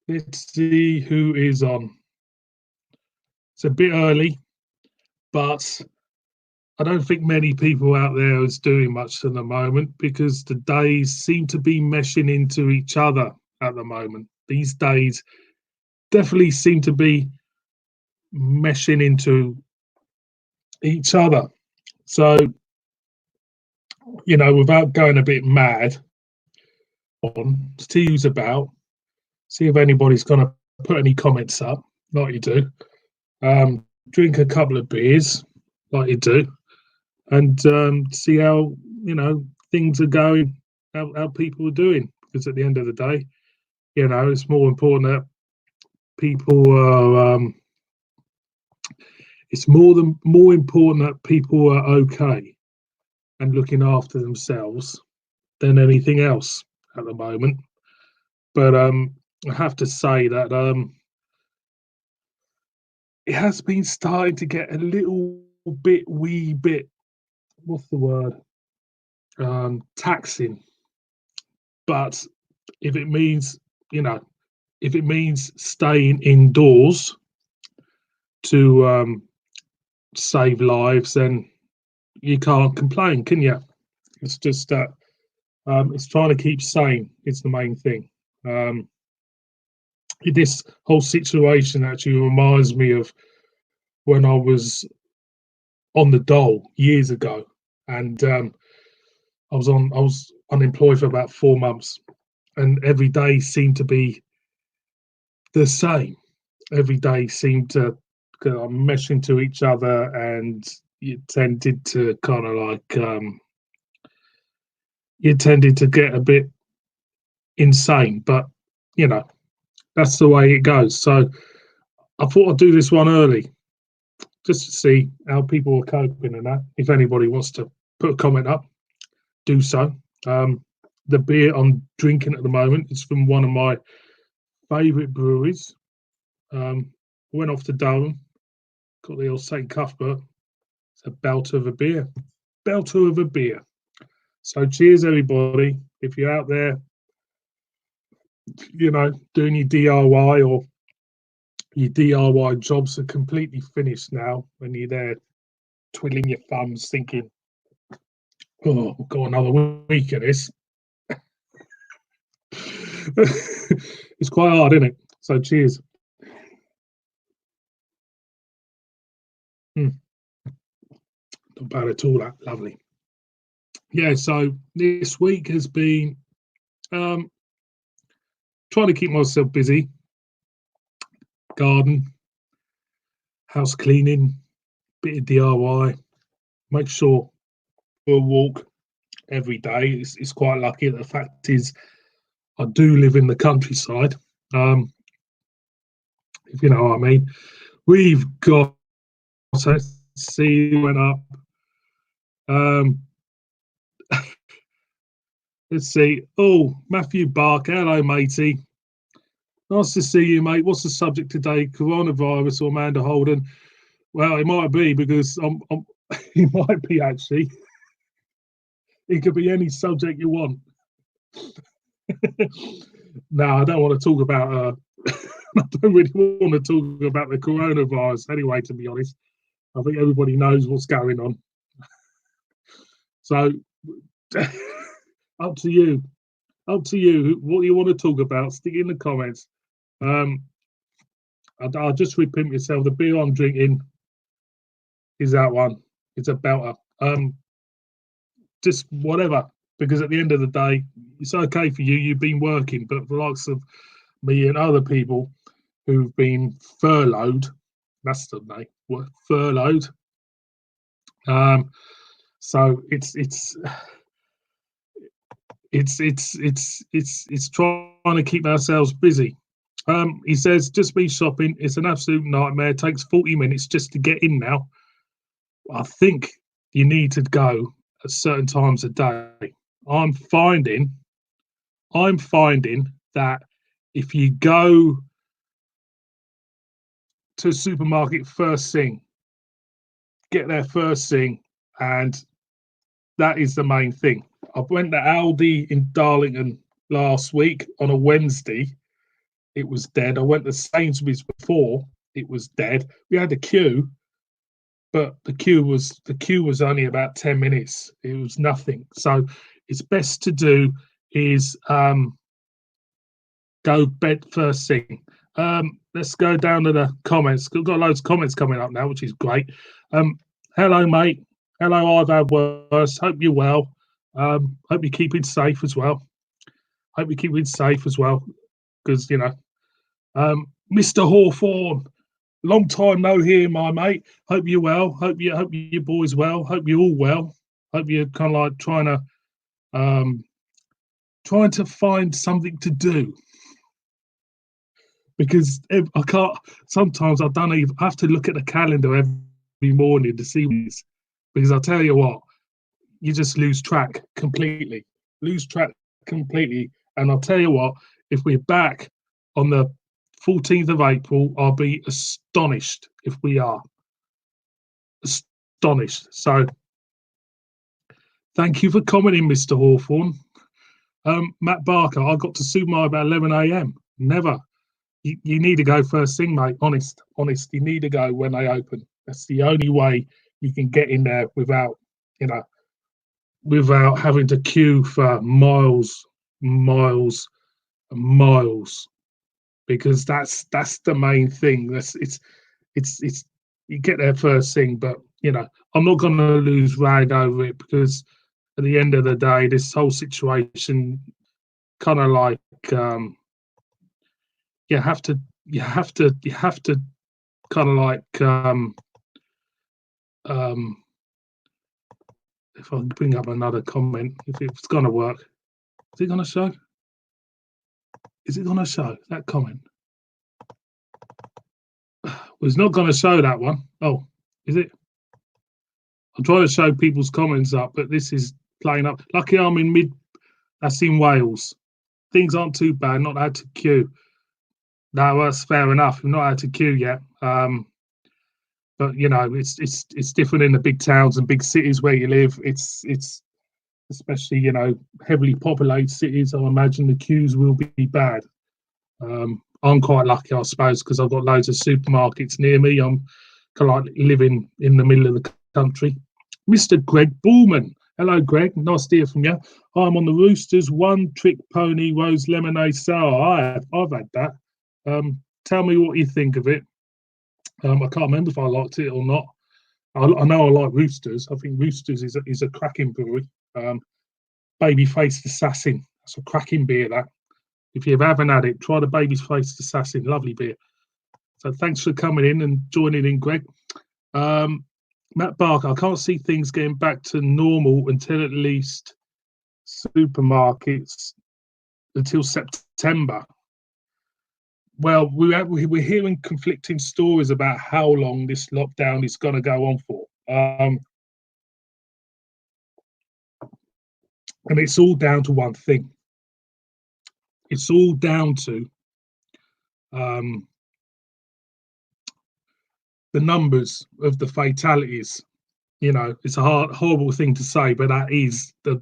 Let's see who is on. It's a bit early, but I don't think many people out there is doing much at the moment because the days seem to be meshing into each other at the moment. These days definitely seem to be meshing into each other. So, without going a bit mad on, see who's about, see if anybody's going to put any comments up, like you do. Drink a couple of beers, like you do, and see how things are going, how people are doing. Because at the end of the day, it's more important that people are. It's more important that people are okay and looking after themselves than anything else at the moment. But I have to say that it has been starting to get a little wee bit, what's the word? Taxing. But if it means, you know, if it means staying indoors to save lives, then you can't complain, can you? It's just that it's trying to keep sane. It's the main thing. This whole situation actually reminds me of when I was on the dole years ago, and I was unemployed for about 4 months, and every day seemed to be the same. Every day seemed to mesh into each other, and you tended to kind of like you tended to get a bit insane. But you know that's the way it goes. So I thought I'd do this one early just to see how people are coping and that. If anybody wants to put a comment up, do so. The beer I'm drinking at the moment is from one of my favourite breweries. Went off to Durham, got the old St Cuthbert. It's a belter of a beer. Belter of a beer. So cheers, everybody. If you're out there, doing your DIY or your DIY jobs are completely finished now, and you're there twiddling your thumbs thinking, oh, we've got another week of this. It's quite hard, isn't it? So cheers. Not bad at all, that lovely. Yeah, so this week has been trying to keep myself busy. Garden, house cleaning, bit of DIY, make sure we'll walk every day. It's quite lucky. The fact is, I do live in the countryside. If you know what I mean. We've got, let's see, went up. Let's see. Oh, Matthew Barker. Hello, matey. Nice to see you, mate. What's the subject today? Coronavirus or Amanda Holden? Well, it might be because it might be actually. It could be any subject you want. No, I don't want to talk about. I don't really want to talk about the coronavirus anyway. To be honest, I think everybody knows what's going on. So, up to you. Up to you. What do you want to talk about? Stick it in the comments. I'll just repeat myself. The beer I'm drinking is that one. It's a belter. Just whatever, because at the end of the day, it's okay for you. You've been working, but for the likes of me and other people who've been furloughed, that's the name, furloughed. So it's trying to keep ourselves busy. He says, just be shopping. It's an absolute nightmare. It takes 40 minutes just to get in now. I think you need to go at certain times a day. I'm finding that if you go to a supermarket first thing, get there first thing, and that is the main thing. I went to Aldi in Darlington last week on a Wednesday. it was dead. I went to Sainsbury's before, it was dead. We had a queue, but the queue was only about 10 minutes. It was nothing. So it's best to do is go bed first thing. Let's go down to the comments. We've got loads of comments coming up now, which is great. Hello, mate. Hello, I've had worse. Hope you're well. Hope you're keeping safe as well. Hope you're keeping safe as well, because you know, Mr. Hawthorne, long time no hear, my mate. Hope you're well. Hope your boys well. Hope you're all well. Hope you're kind of like trying to find something to do, because I can't. Sometimes I don't even I have to look at the calendar every morning to see this, because I tell you what, you just lose track completely. And I'll tell you what, if we're back on the 14th of April, I'll be astonished if we are. Astonished. So thank you for commenting, Mr. Hawthorne. Matt Barker, I got to Super about 11 a.m. Never. You need to go first thing, mate. Honest. You need to go when they open. That's the only way you can get in there without, without having to queue for miles, because that's the main thing. It's you get there first thing, but I'm not going to lose rag over it, because at the end of the day, this whole situation kind of like you have to kind of like if I bring up another comment, if it's going to work, is it going to show? Is it going to show that comment? Well, it's not going to show that one. Oh, is it? I'm trying to show people's comments up, but this is playing up. Lucky I'm in mid. That's in Wales. Things aren't too bad. Not had to queue. No, that's fair enough. We've not had to queue yet. But it's different in the big towns and big cities where you live. It's especially heavily populated cities. I imagine the queues will be bad. I'm quite lucky, I suppose, because I've got loads of supermarkets near me. I'm kind of like living in the middle of the country. Mr. Greg Bullman. Hello, Greg. Nice to hear from you. I'm on the Roosters One Trick Pony Rose Lemonade Sour. I've had that. Tell me what you think of it. I can't remember if I liked it or not. I know I like Roosters. I think Roosters is a cracking brewery. Baby-faced Assassin. That's a cracking beer, that. If you haven't had it, try the Baby-faced Assassin. Lovely beer. So thanks for coming in and joining in, Greg. Matt Barker, I can't see things getting back to normal until at least supermarkets until September. Well, we're hearing conflicting stories about how long this lockdown is going to go on for. And it's all down to one thing. It's all down to the numbers of the fatalities. It's a horrible thing to say, but that is the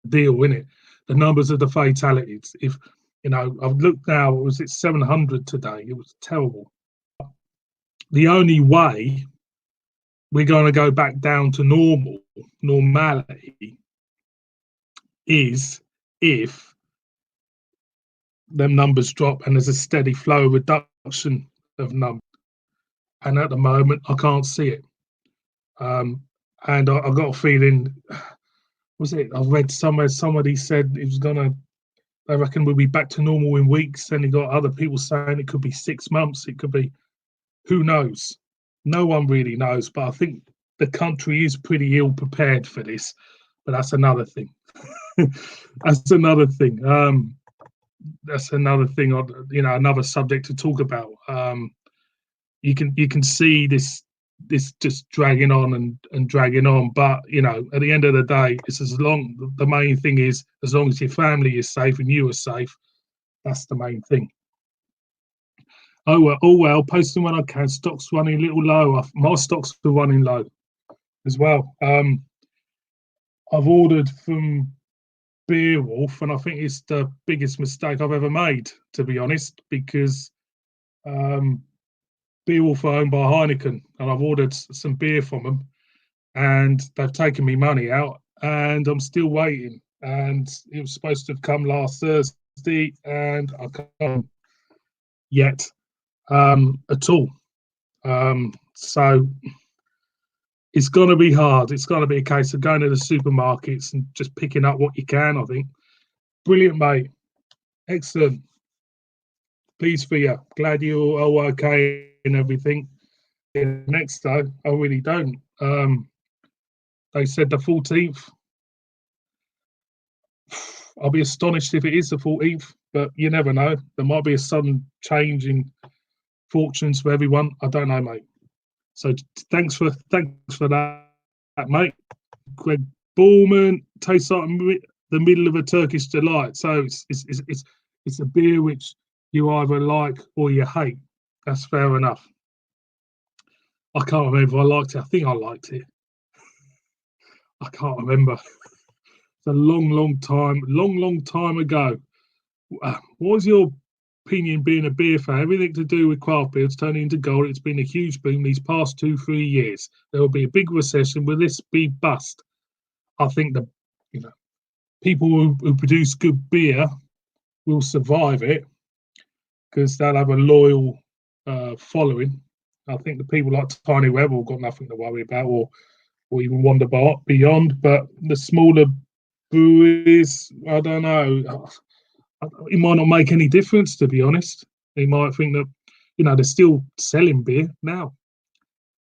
deal, isn't it? The numbers of the fatalities. If I've looked now, was it 700 today? It was terrible. The only way we're going to go back down to normality is if them numbers drop and there's a steady flow reduction of numbers. And at the moment, I can't see it. And I've got a feeling, was it? I've read somewhere somebody said it was gonna. I reckon we'll be back to normal in weeks. Then you got other people saying it could be 6 months. It could be, who knows? No one really knows. But I think the country is pretty ill prepared for this. But that's another thing. That's another thing. That's another thing. Another subject to talk about. You can see this just dragging on and dragging on, but at the end of the day, it's the main thing is as long as your family is safe and you are safe, that's the main thing. Oh well, posting when I can. Stocks running a little low. My stocks are running low as well. I've ordered from Beowulf, and I think it's the biggest mistake I've ever made, to be honest, because um, Beowulf are owned by Heineken, and I've ordered some beer from them, and they've taken me money out, and I'm still waiting. And it was supposed to have come last Thursday, and I can't yet at all. So it's going to be hard. It's going to be a case of going to the supermarkets and just picking up what you can, I think. Brilliant, mate. Excellent. Pleased for you. Glad you're all okay and everything. Next, though, I really don't. They said the 14th. I'll be astonished if it is the 14th, but you never know. There might be a sudden change in fortunes for everyone. I don't know, mate. So thanks for that, mate. Greg Ballman tastes like the middle of a Turkish delight. So it's a beer which you either like or you hate. That's fair enough. I can't remember if I liked it. I think I liked it. I can't remember. It's a long time ago. What was your opinion being a beer fan? Everything to do with craft beers turning into gold. It's been a huge boom these past 2-3 years. There will be a big recession. Will this be bust? I think people who produce good beer will survive it because they'll have a loyal following. I think the people like Tiny Rebel have got nothing to worry about, or even Wonder Beyond. But the smaller breweries, I don't know. It might not make any difference, to be honest. They might think that they're still selling beer now.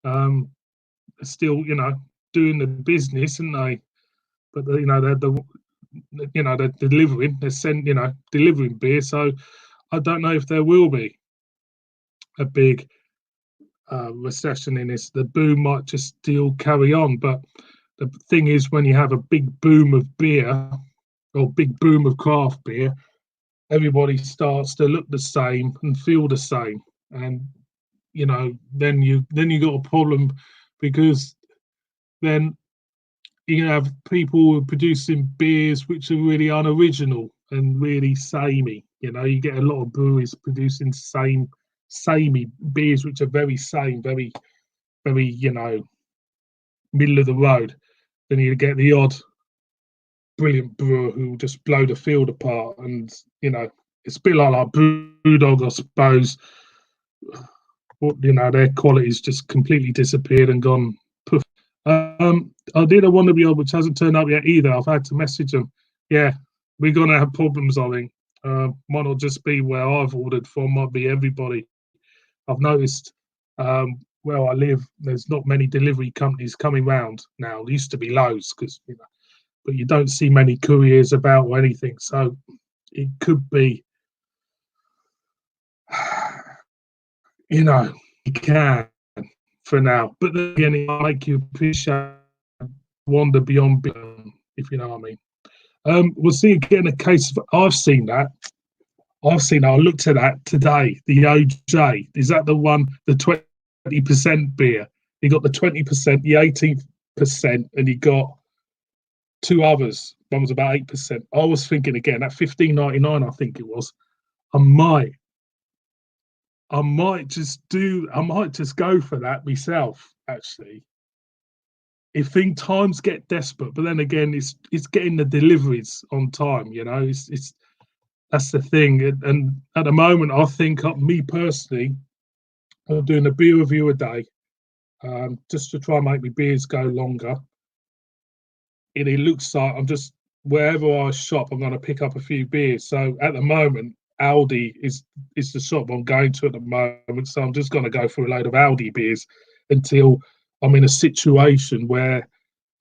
They're still doing the business, and but they're delivering. They're delivering beer. So I don't know if there will be a big recession in this. The boom might just still carry on. But the thing is, when you have a big boom of beer or big boom of craft beer, everybody starts to look the same and feel the same, and then you got a problem, because then you have people producing beers which are really unoriginal and really samey. You get a lot of breweries producing samey beers which are very same, very middle of the road. Then you get the odd brilliant brewer who just blow the field apart, and it's a bit like Brewdog, I suppose. Their quality's just completely disappeared and gone poof. I did a Wonder Beyond which hasn't turned up yet either. I've had to message them. Yeah, we're gonna have problems, I think. Might not just be where I've ordered from, might be everybody. I've noticed where I live, there's not many delivery companies coming round now. There used to be loads, but you don't see many couriers about or anything. So it could be, you can for now. But then again, it might make you appreciate Wander Beyond, if you know what I mean. We'll see again a case of, I've seen that. I looked at that today. The OJ, is that the one, the 20% beer? You got the 20%, the 18%, and you got two others. One was about 8%. I was thinking again at $15.99, I think it was. I might just go for that myself, actually. If times get desperate, but then again, it's getting the deliveries on time. It's that's the thing. And at the moment, I think me personally, I'm doing a beer review a day, just to try and make my beers go longer. And it looks like I'm just, wherever I shop, I'm going to pick up a few beers. So at the moment, Aldi is the shop I'm going to at the moment. So I'm just going to go for a load of Aldi beers until I'm in a situation where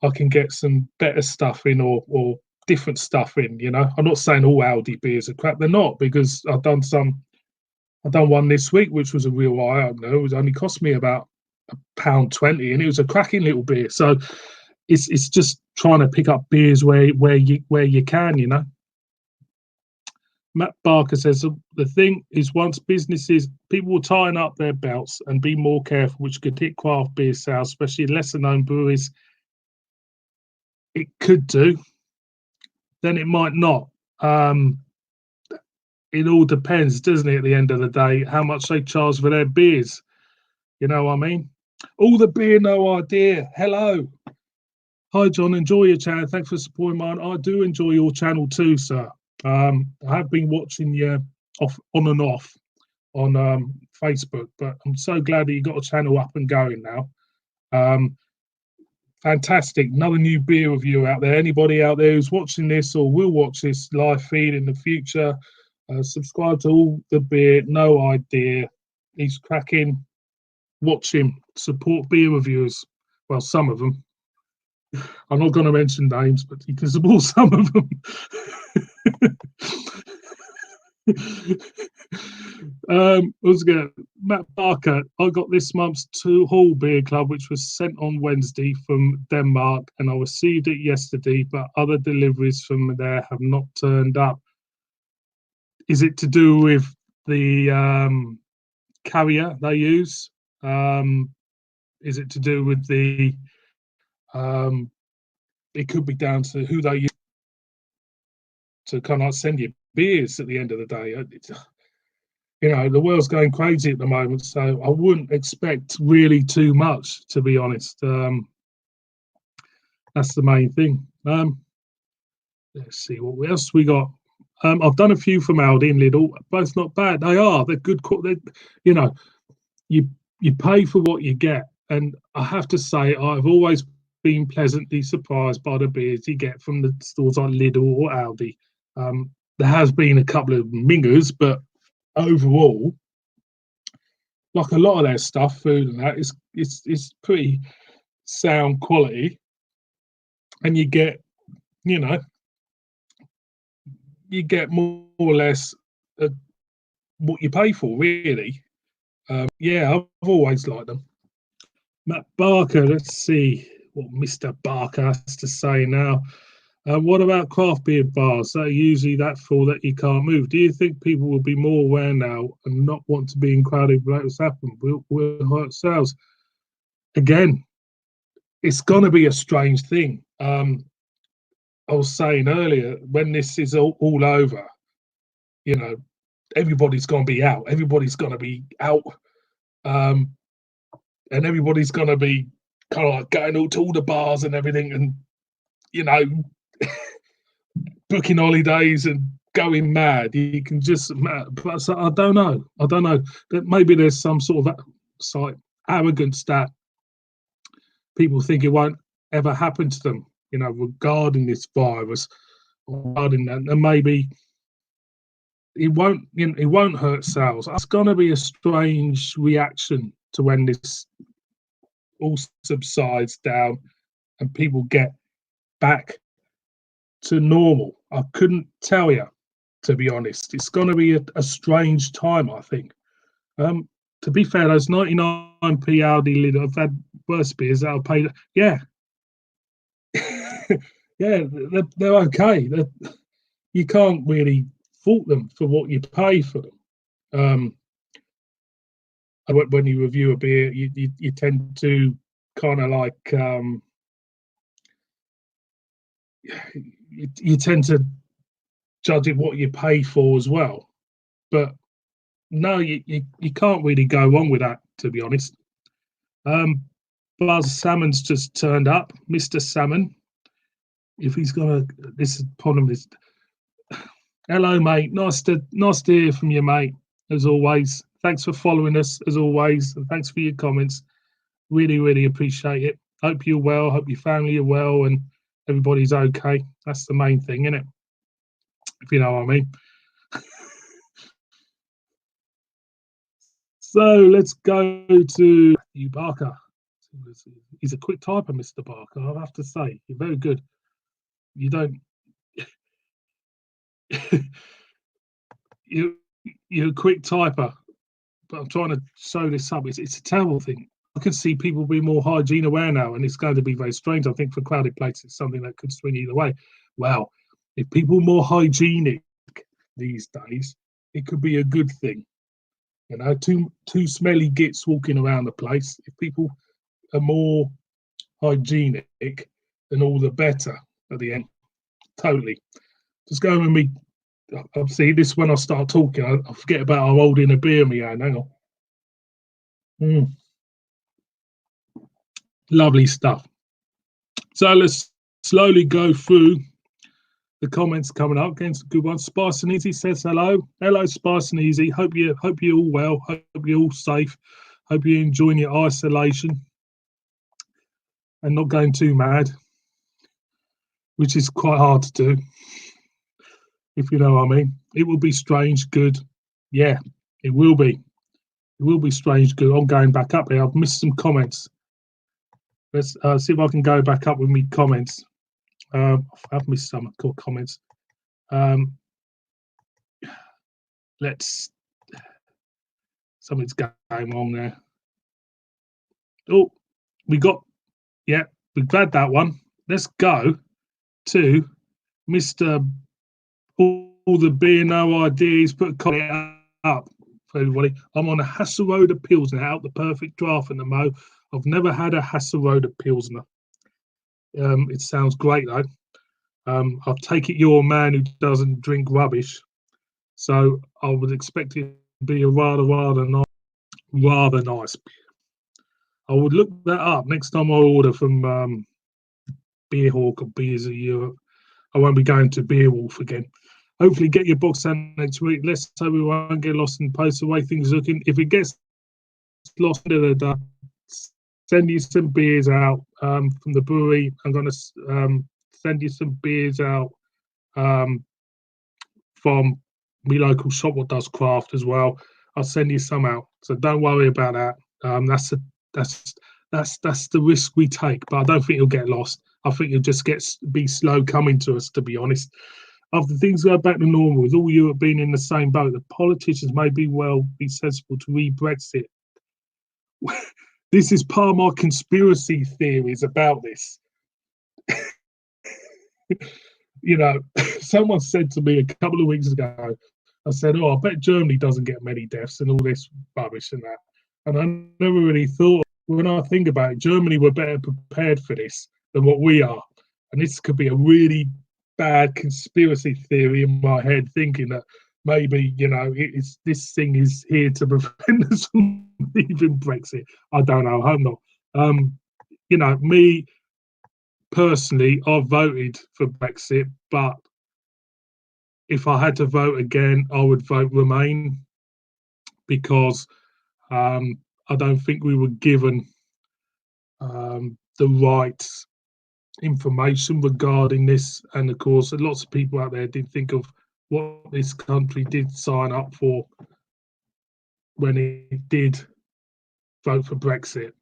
I can get some better stuff in, or different stuff in. I'm not saying all Aldi beers are crap. They're not, because I've done one this week which was a real eye opener. It was only cost me about £1.20, and it was a cracking little beer. So it's just trying to pick up beers where you can. Matt Barker says the thing is, once people will tighten up their belts and be more careful, which could hit craft beer sales, especially lesser known breweries. It could do. then it might not. It all depends, doesn't it, at the end of the day, how much they charge for their beers. You know what I mean? All the beer, no idea. Hello. Hi, John. Enjoy your channel. Thanks for supporting mine. I do enjoy your channel too, sir. I have been watching you off on and off on Facebook, but I'm so glad that you got a channel up and going now. Fantastic. Another new beer review out there. Anybody out there who's watching this or will watch this live feed in the future, subscribe to All the Beer, No Idea. He's cracking. Watch him. Support beer reviewers. Well, some of them. I'm not going to mention names, but you can support some of them. Let's go. Matt Barker. I got this month's 2 Hall Beer Club, which was sent on Wednesday from Denmark, and I received it yesterday, but other deliveries from there have not turned up. Is it to do with the carrier they use? Is it to do with the it could be down to who they use to kind of send you beers at the end of the day. You know, the world's going crazy at the moment, so I wouldn't expect really too much, to be honest. That's the main thing. Let's see what else we got. I've done a few from Aldi and Lidl, both not bad. They are. They're good. You know, you pay for what you get, and I have to say, I've always been pleasantly surprised by the beers you get from the stores like Lidl or Aldi. There has been a couple of mingers, but overall, like a lot of their stuff, food and that, it's pretty sound quality, and you get, you know, you get more or less what you pay for, really. Yeah, I've always liked them. Matt Barker, let's see what Mr. Barker has to say now. What about craft beer bars that are usually that full that you can't move? Do you think people will be more aware now and not want to be in crowded places? Will hurt sales? Again, it's going to be a strange thing. I was saying earlier, when this is all over, you know, everybody's going to be out. Everybody's going to be out, and everybody's going to be kind of like going to all the bars and everything, and you know, booking holidays and going mad. You can just, but I don't know. I don't know. That maybe there's some sort of arrogance that people think it won't ever happen to them, you know, regarding this virus, regarding that, and maybe it won't, you know, it won't hurt sales. It's going to be a strange reaction to when this all subsides down and people get back to normal. I couldn't tell you, to be honest. It's going to be a strange time, I think. To be fair, those 99p Aldi Lidl, I've had worse beers that I've paid. Yeah, yeah, they're okay. You can't really fault them for what you pay for them. When you review a beer, you tend to kind of like you tend to judge it what you pay for as well. But no, you can't really go wrong with that, to be honest. Buzz Salmon's just turned up, Mr. Salmon. If he's gonna, this is upon him. Hello, mate. Nice to hear from you, mate. As always, thanks for following us, as always, and thanks for your comments. Really appreciate it. Hope you're well. Hope your family are well, and everybody's okay. That's the main thing, isn't it? If you know what I mean. So let's go to you, Barker. He's a quick typer, Mr. Barker. I have to say, you're very good. You don't. You're a quick typer, but I'm trying to show this up. It's a terrible thing. I can see people being more hygiene aware now, and it's going to be very strange. I think for crowded places, it's something that could swing either way. Well, if people are more hygienic these days, it could be a good thing. You know, two smelly gits walking around the place. If people are more hygienic, then all the better at the end. Totally. Just going with me. Obviously, this when I start talking, I forget about I'm holding a beer in my hand. Hang on. Lovely stuff. So let's slowly go through the comments coming up. Again, some good ones. Spice and Easy says hello. Hello, Spice and Easy. Hope you're all well. Hope you're all safe. Hope you're enjoying your isolation and not going too mad, which is quite hard to do, if you know what I mean. It will be strange, good. Yeah, it will be. It will be strange, good. I'm going back up here. I've missed some comments. Let's see if I can go back up with me comments. I've missed some comments. Let's. Something's going on there. Oh, we've had that one. Let's go to Mr. All the Beer No Ideas. Put a comment up for everybody. I'm on a Hasseröder Pilsner, out the perfect draft in the Mo. I've never had a Hasseröder Pilsner. It sounds great though. I'll take it you're a man who doesn't drink rubbish, so I would expect it to be a rather nice beer. I would look that up next time I order from Beer Hawk or Beers of Europe. I won't be going to Beer Wolf again. Hopefully get your box down next week. Let's hope we won't get lost in post the way things are looking. If it gets lost in the day, send you some beers out from the brewery. I'm going to send you some beers out from my local shop what does craft as well. I'll send you some out, so don't worry about that. That's the risk we take, but I don't think you'll get lost. I think you'll just be slow coming to us, to be honest. After things go back to normal, with all Europe being in the same boat, the politicians may be sensible to re-Brexit. This is part of my conspiracy theories about this. You know, someone said to me a couple of weeks ago, I said, I bet Germany doesn't get many deaths and all this rubbish and that. And I never really thought, when I think about it, Germany were better prepared for this than what we are. And this could be a really bad conspiracy theory in my head, thinking that maybe, this thing is here to prevent us from leaving Brexit. I don't know. I hope not. Me personally, I voted for Brexit, but if I had to vote again, I would vote Remain, because I don't think we were given the right information regarding this. And of course, lots of people out there did think of what this country did sign up for when it did vote for Brexit,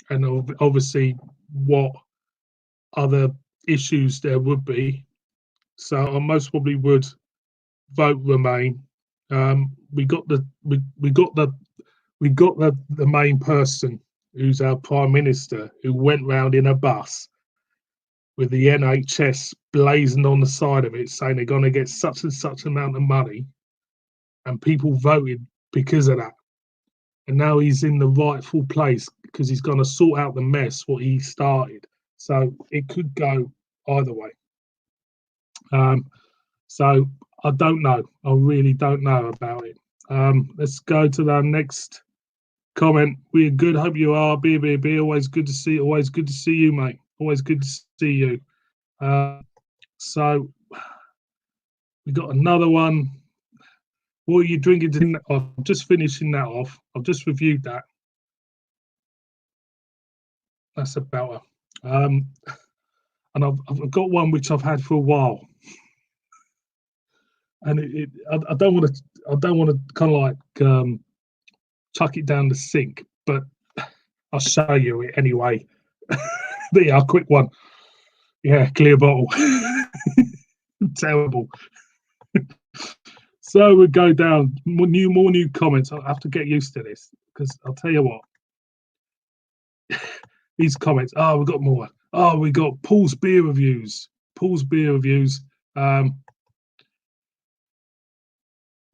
and obviously what other issues there would be. So I most probably would vote Remain. We got the main person, who's our Prime Minister, who went round in a bus with the NHS blazoned on the side of it, saying they're going to get such and such amount of money, and people voted because of that. And now he's in the rightful place because he's going to sort out the mess what he started. So it could go either way. So I don't know. I really don't know about it. Let's go to the next comment. We're good. Hope you are. B. Always good to see. Always good to see you, mate. Always good to see you. So we got another one. What are you drinking? I'm just finishing that off. I've just reviewed that. That's about it. And I've got one which I've had for a while, and I don't want to kind of like chuck it down the sink, but I'll show you it anyway. Yeah, a quick one. Yeah, clear bottle. Terrible. So we go down more new comments. I'll have to get used to this, because I'll tell you what. These comments. Oh, we got more. Oh, we got Paul's beer reviews. Paul's beer reviews.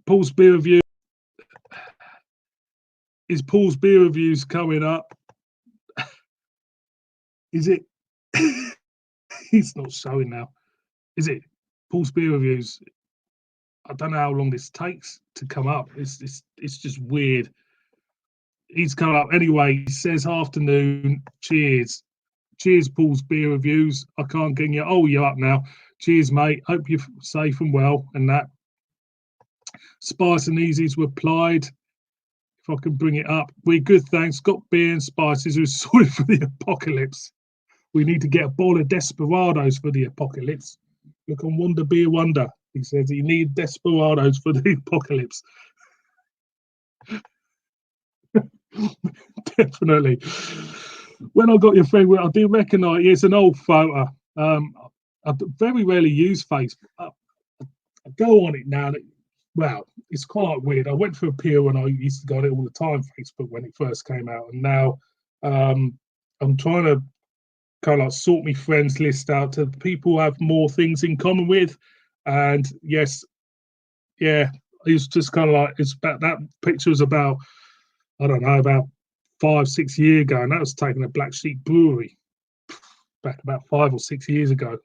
Paul's beer review. Is Paul's beer reviews coming up? Is it? It's not showing now. Is it? Paul's beer reviews. I don't know how long this takes to come up. It's just weird. He's come up anyway. He says afternoon. Cheers. Cheers, Paul's beer reviews. I can't get you. Oh, you're up now. Cheers, mate. Hope you're safe and well. And that. Spice and Easy's replied. If I can bring it up. We're good, thanks. Got beer and spices. We're sorry for the apocalypse. We need to get a bowl of Desperados for the apocalypse. Look on Wonder Beer Wonder. He says he need Desperados for the apocalypse. Definitely. When I got your friend, I do recognise it's an old photo. I very rarely use Facebook. I go on it now. Well, it's quite weird. I went through a period when I used to go on it all the time, Facebook, when it first came out, and now I'm trying to kind of like sort my friends list out to people I have more things in common with. And yes, yeah, it's just kind of like, it's about, that picture was about, I don't know, about 5-6 years ago, and that was taken at Black Sheep Brewery back about 5 or 6 years ago.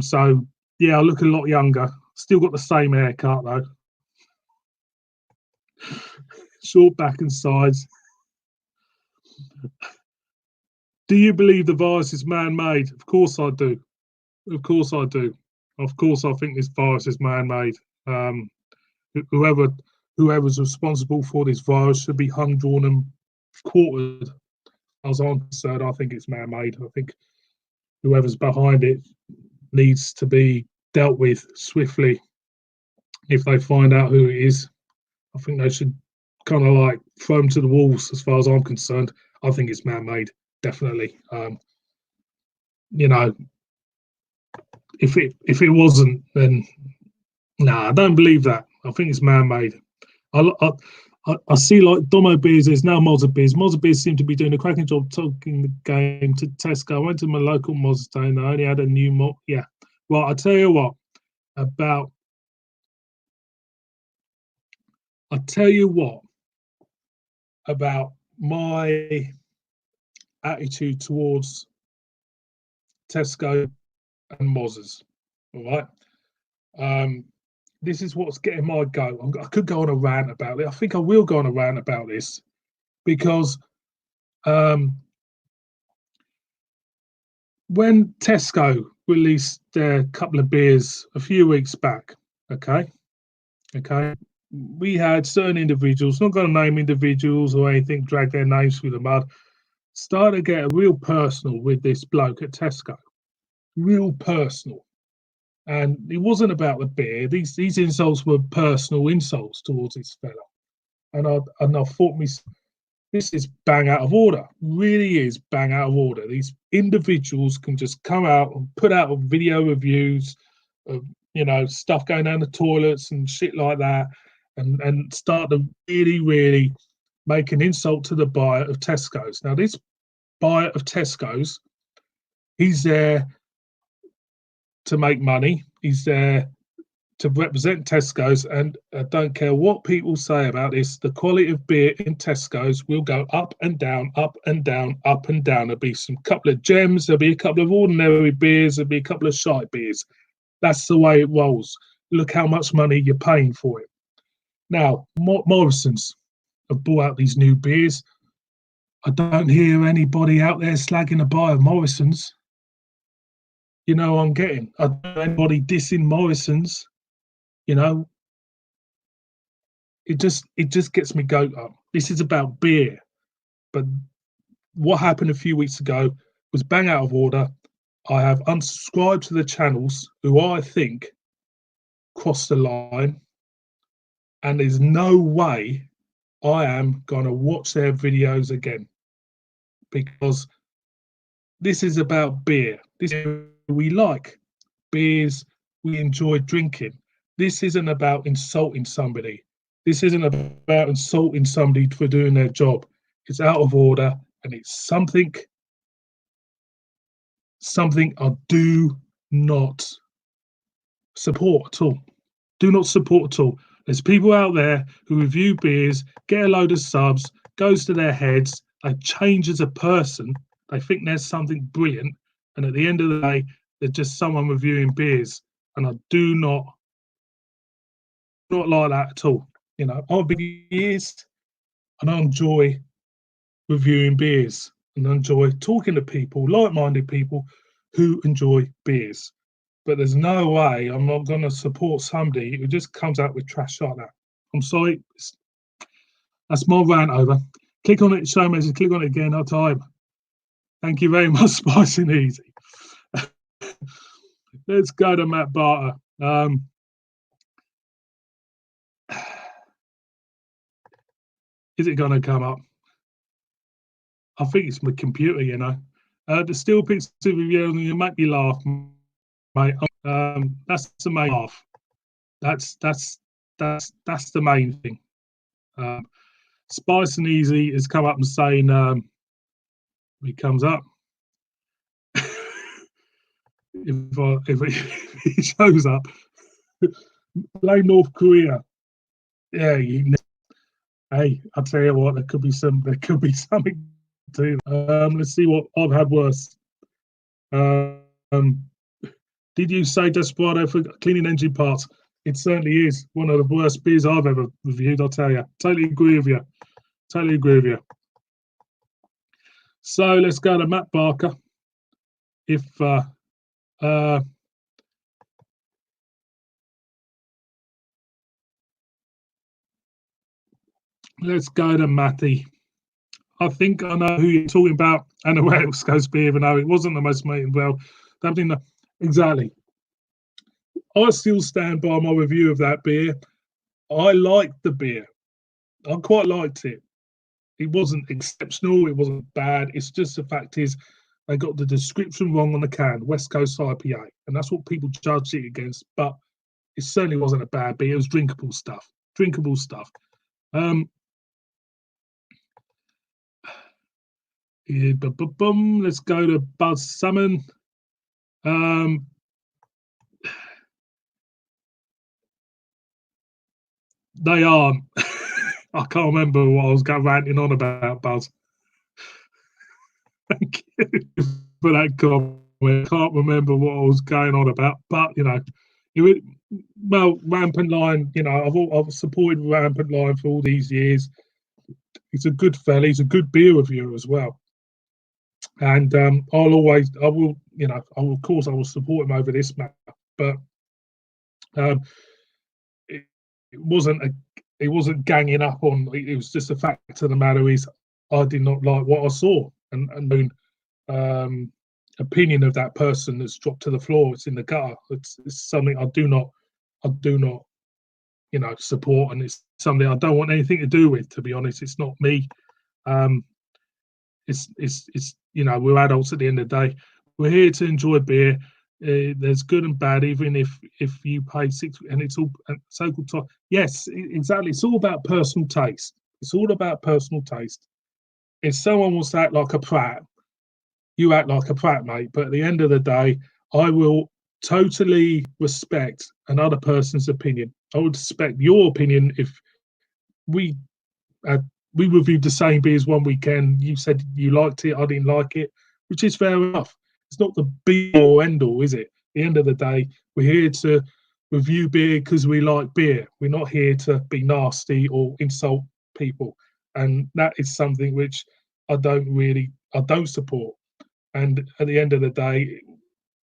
So yeah, I look a lot younger. Still got the same haircut though. Short back and sides. Do you believe the virus is man-made? Of course I do. Of course I do. Of course I think this virus is man-made. Whoever's responsible for this virus should be hung, drawn, and quartered. As I'm concerned, I think it's man-made. I think whoever's behind it needs to be dealt with swiftly. If they find out who it is, I think they should kind of like throw them to the wolves. As far as I'm concerned, I think it's man-made. Definitely. You know, if it wasn't, then nah, I don't believe that. I think it's man-made. I see like Domo Beers, there's now Mozza Beers. Mozza Beers seem to be doing a cracking job talking the game to Tesco. I went to my local Mozza stand. I only had a new mod. Yeah. Well, I tell you what about my attitude towards Tesco and Mozzas. All right. This is what's getting my goat. I could go on a rant about it. I think I will go on a rant about this because when Tesco released their couple of beers a few weeks back, okay, we had certain individuals, not going to name individuals or anything, drag their names through the mud, started to get real personal with this bloke at Tesco. Real personal. And it wasn't about the beer. These insults were personal insults towards this fella. And I thought, this is bang out of order. Really is bang out of order. These individuals can just come out and put out video reviews of, you know, stuff going down the toilets and shit like that, and start to really make an insult to the buyer of Tesco's. Now, this buyer of Tesco's, he's there to make money. He's there to represent Tesco's, and I don't care what people say about this, the quality of beer in Tesco's will go up and down, up and down, up and down. There'll be some couple of gems, there'll be a couple of ordinary beers, there'll be a couple of shite beers. That's the way it rolls. Look how much money you're paying for it. Now, Morrison's have brought out these new beers. I don't hear anybody out there slagging a buy of Morrison's. You know what I'm getting. I don't know anybody dissing Morrison's. You know, it just gets me goat up. This is about beer. But what happened a few weeks ago was bang out of order. I have unsubscribed to the channels who I think crossed the line, and there's no way I am going to watch their videos again, because this is about beer. This is what we like. Beers we enjoy drinking. This isn't about insulting somebody. This isn't about insulting somebody for doing their job. It's out of order, and it's something I do not support at all. Do not support at all. There's people out there who review beers, get a load of subs, goes to their heads, they change as a person, they think there's something brilliant, and at the end of the day, They're just someone reviewing beers, and I do not like that at all. You know, I've been years, and I enjoy reviewing beers, and I enjoy talking to people, like-minded people who enjoy beers. But there's no way I'm not going to support somebody who just comes out with trash like that. I'm sorry. That's my rant over. Click on it, show message, click on it again, I'll time. Thank you very much, Spice and Easy. Let's go to Matt Barter. Is it going to come up? I think it's my computer, you know. The Steel Picks review, you make me laugh, mate. That's the main laugh. That's the main thing. Spice and Easy has come up and saying, he comes up. if he shows up, blame North Korea. Yeah, hey, I'll tell you what, there could be something to. Let's see what I've had worse. Did you say Desperado for cleaning engine parts? It certainly is one of the worst beers I've ever reviewed, I'll tell you. Totally agree with you. So let's go to Matt Barker. If let's go to Matty. I think I know who you're talking about and the Wales Coast beer, even though it wasn't the most well. Exactly. I still stand by my review of that beer. I liked the beer. I quite liked it. It wasn't exceptional. It wasn't bad. It's just the fact is they got the description wrong on the can, West Coast IPA, and that's what people judged it against. But it certainly wasn't a bad beer. It was drinkable stuff. Yeah, let's go to Buzz Salmon. They aren't. I can't remember what I was ranting on about, Buzz. Thank you for that comment. I can't remember what I was going on about, but you know, Rampant Lion. You know, I've supported Rampant Lion for all these years. He's a good fella. He's a good beer reviewer as well. And I will support him over this matter. But it wasn't ganging up on. It was just a fact of the matter is I did not like what I saw, and opinion of that person that's dropped to the floor. It's in the gutter. It's something I do not, support, and it's something I don't want anything to do with. To be honest, it's not me. It's we're adults at the end of the day. We're here to enjoy beer. There's good and bad, even if you pay $6, and it's all so-called top. Yes, exactly. It's all about personal taste. If someone wants to act like a prat, you act like a prat, mate. But at the end of the day, I will totally respect another person's opinion. I would respect your opinion if we reviewed the same beers one weekend. You said you liked it, I didn't like it, which is fair enough. It's not the be or end all, is it? At the end of the day, we're here to review beer because we like beer. We're not here to be nasty or insult people, and that is something which I don't support. And at the end of the day,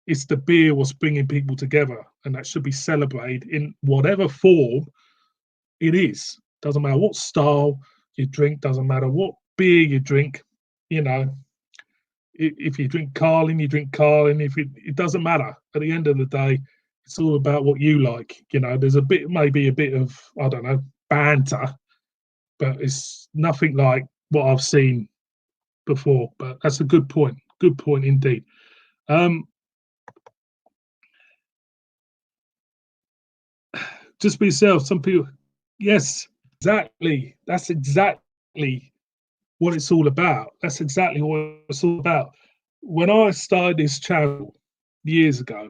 it's the beer what's bringing people together, and that should be celebrated in whatever form it is. Doesn't matter what style you drink, doesn't matter what beer you drink. You know, if you drink Carling, you drink Carling. It doesn't matter. At the end of the day, it's all about what you like. You know, there's maybe a bit of, I don't know, banter, but it's nothing like what I've seen before. But that's a good point. Good point indeed. Just be yourself. Some people, yes, exactly. That's exactly what it's all about. That's exactly what it's all about. When I started this channel years ago,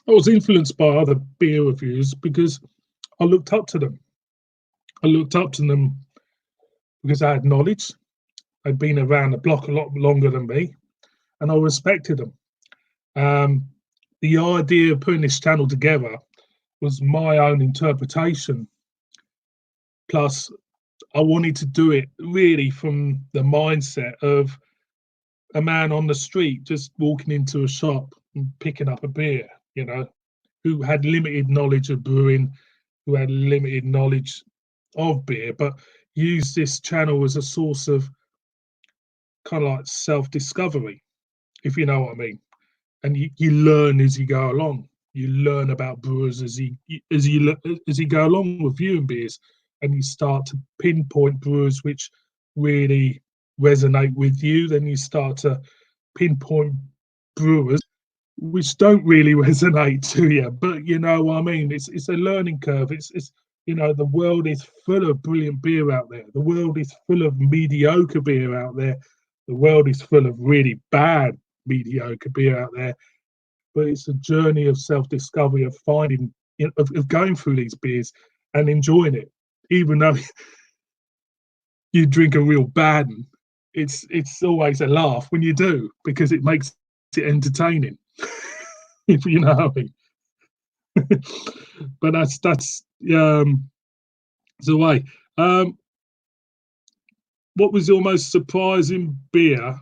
I was influenced by other beer reviewers because I looked up to them. Because I had knowledge. They'd been around the block a lot longer than me. and I respected them. The idea of putting this channel together was my own interpretation. Plus, I wanted to do it really from the mindset of a man on the street just walking into a shop and picking up a beer, who had limited knowledge of brewing, who had limited knowledge of beer, but used this channel as a source of kind of like self-discovery, if you know what I mean. And you learn as you go along. You learn about brewers as you go along with viewing beers, and you start to pinpoint brewers which really resonate with you. Then you start to pinpoint brewers which don't really resonate to you. But you know what I mean. It's a learning curve. It's the world is full of brilliant beer out there. The world is full of mediocre beer out there. The world is full of really bad mediocre beer out there. But it's a journey of self-discovery, of finding, of going through these beers and enjoying it, even though you drink a real bad one. It's always a laugh when you do, because it makes it entertaining, if you know what I mean. But that's the way. What was your most surprising beer?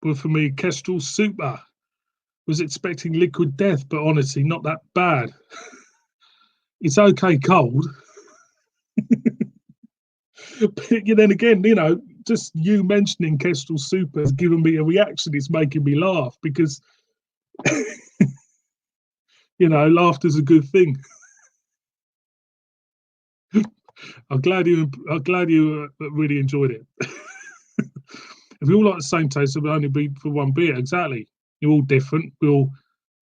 Well, for me, Kestrel Super. Was expecting Liquid Death, but honestly, not that bad. It's okay cold. But then again, just you mentioning Kestrel Super has given me a reaction. It's making me laugh because, laughter's a good thing. I'm glad you really enjoyed it. If we all like the same taste, it would only be for one beer. Exactly. You're all different. We're all,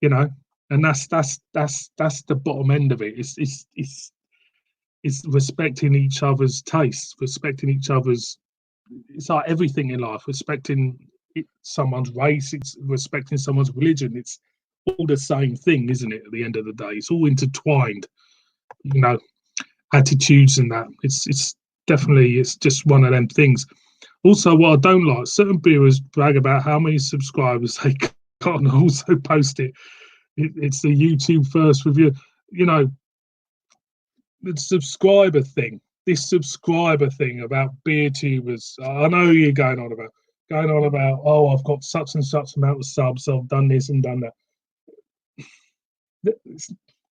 and that's the bottom end of it. It's respecting each other's tastes, respecting each other's. It's like everything in life. Respecting someone's race. It's respecting someone's religion. It's all the same thing, isn't it? At the end of the day, it's all intertwined. Attitudes and that. It's definitely, it's just one of them things. Also, what I don't like, certain beerers brag about how many subscribers they got and also post it. It's the YouTube first review. The subscriber thing, this subscriber thing about beer tubers. I know you're going on about, oh, I've got such and such amount of subs, so I've done this and done that.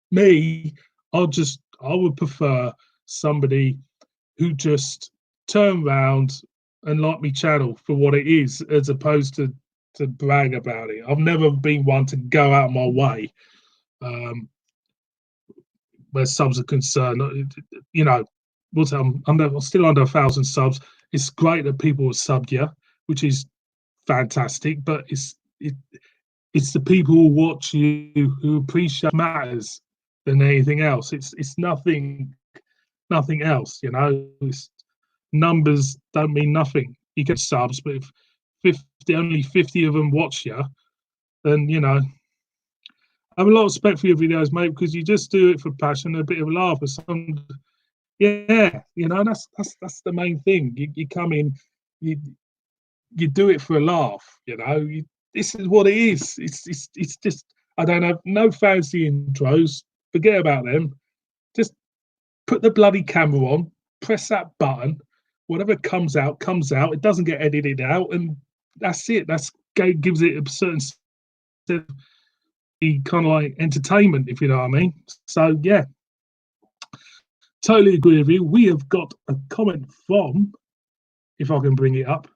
Me, I would prefer somebody who just turn around and like me channel for what it is, as opposed to brag about it. I've never been one to go out of my way where subs are concerned. I'm still under 1,000 subs. It's great that people have subbed you, which is fantastic, but it's the people who watch you who appreciate matters than anything else. It's nothing else, It's, numbers don't mean nothing. You get subs, but if only 50 of them watch you, then I have a lot of respect for your videos, mate, because you just do it for passion, a bit of a laugh, or some. Yeah, that's the main thing. You come in, you do it for a laugh. This is what it is. It's just, I don't have no fancy intros. Forget about them. Just put the bloody camera on, press that button. Whatever comes out, comes out. It doesn't get edited out, and that's it. That's gives it a certain kind of like entertainment, if you know what I mean. So yeah, totally agree with you. We have got a comment from, if I can bring it up,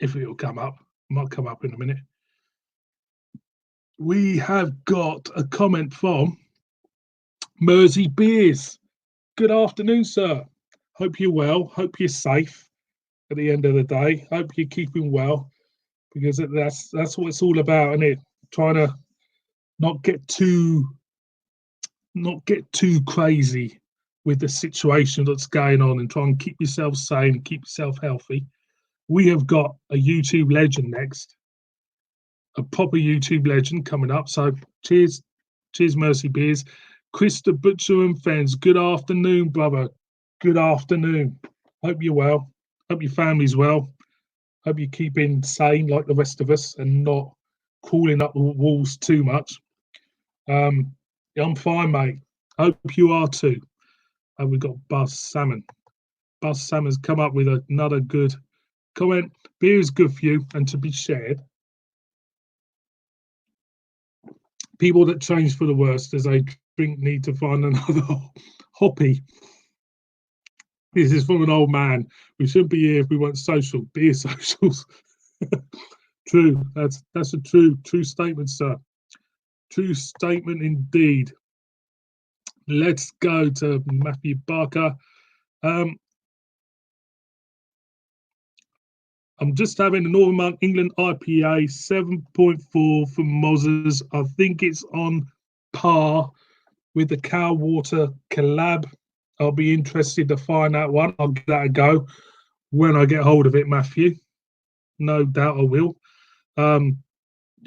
if it will come up, it might come up in a minute. We have got a comment from Mersey Beers. Good afternoon, sir. Hope you're well. Hope you're safe at the end of the day. Hope you're keeping well, because that's what it's all about, isn't it? Trying to not get too crazy with the situation that's going on, and try and keep yourself sane, keep yourself healthy. We have got a YouTube legend next, a proper YouTube legend coming up. So cheers, Mersey Beers. Chris the Butcher and Fens, good afternoon, brother. Good afternoon. Hope you're well. Hope your family's well. Hope you're keeping sane like the rest of us and not cooling up the walls too much. Yeah, I'm fine, mate. Hope you are too. And we've got Buzz Salmon. Buzz Salmon's come up with another good comment. Beer is good for you and to be shared. People that change for the worst as they drink need to find another hobby. This is from an old man. We shouldn't be here if we weren't social. Beer socials. True. That's a true statement, sir. True statement indeed. Let's go to Matthew Barker. I'm just having a Northern England IPA 7.4 from Mozzers. I think it's on par with the Cow Water collab. I'll be interested to find that one. I'll give that a go when I get hold of it, Matthew. No doubt I will.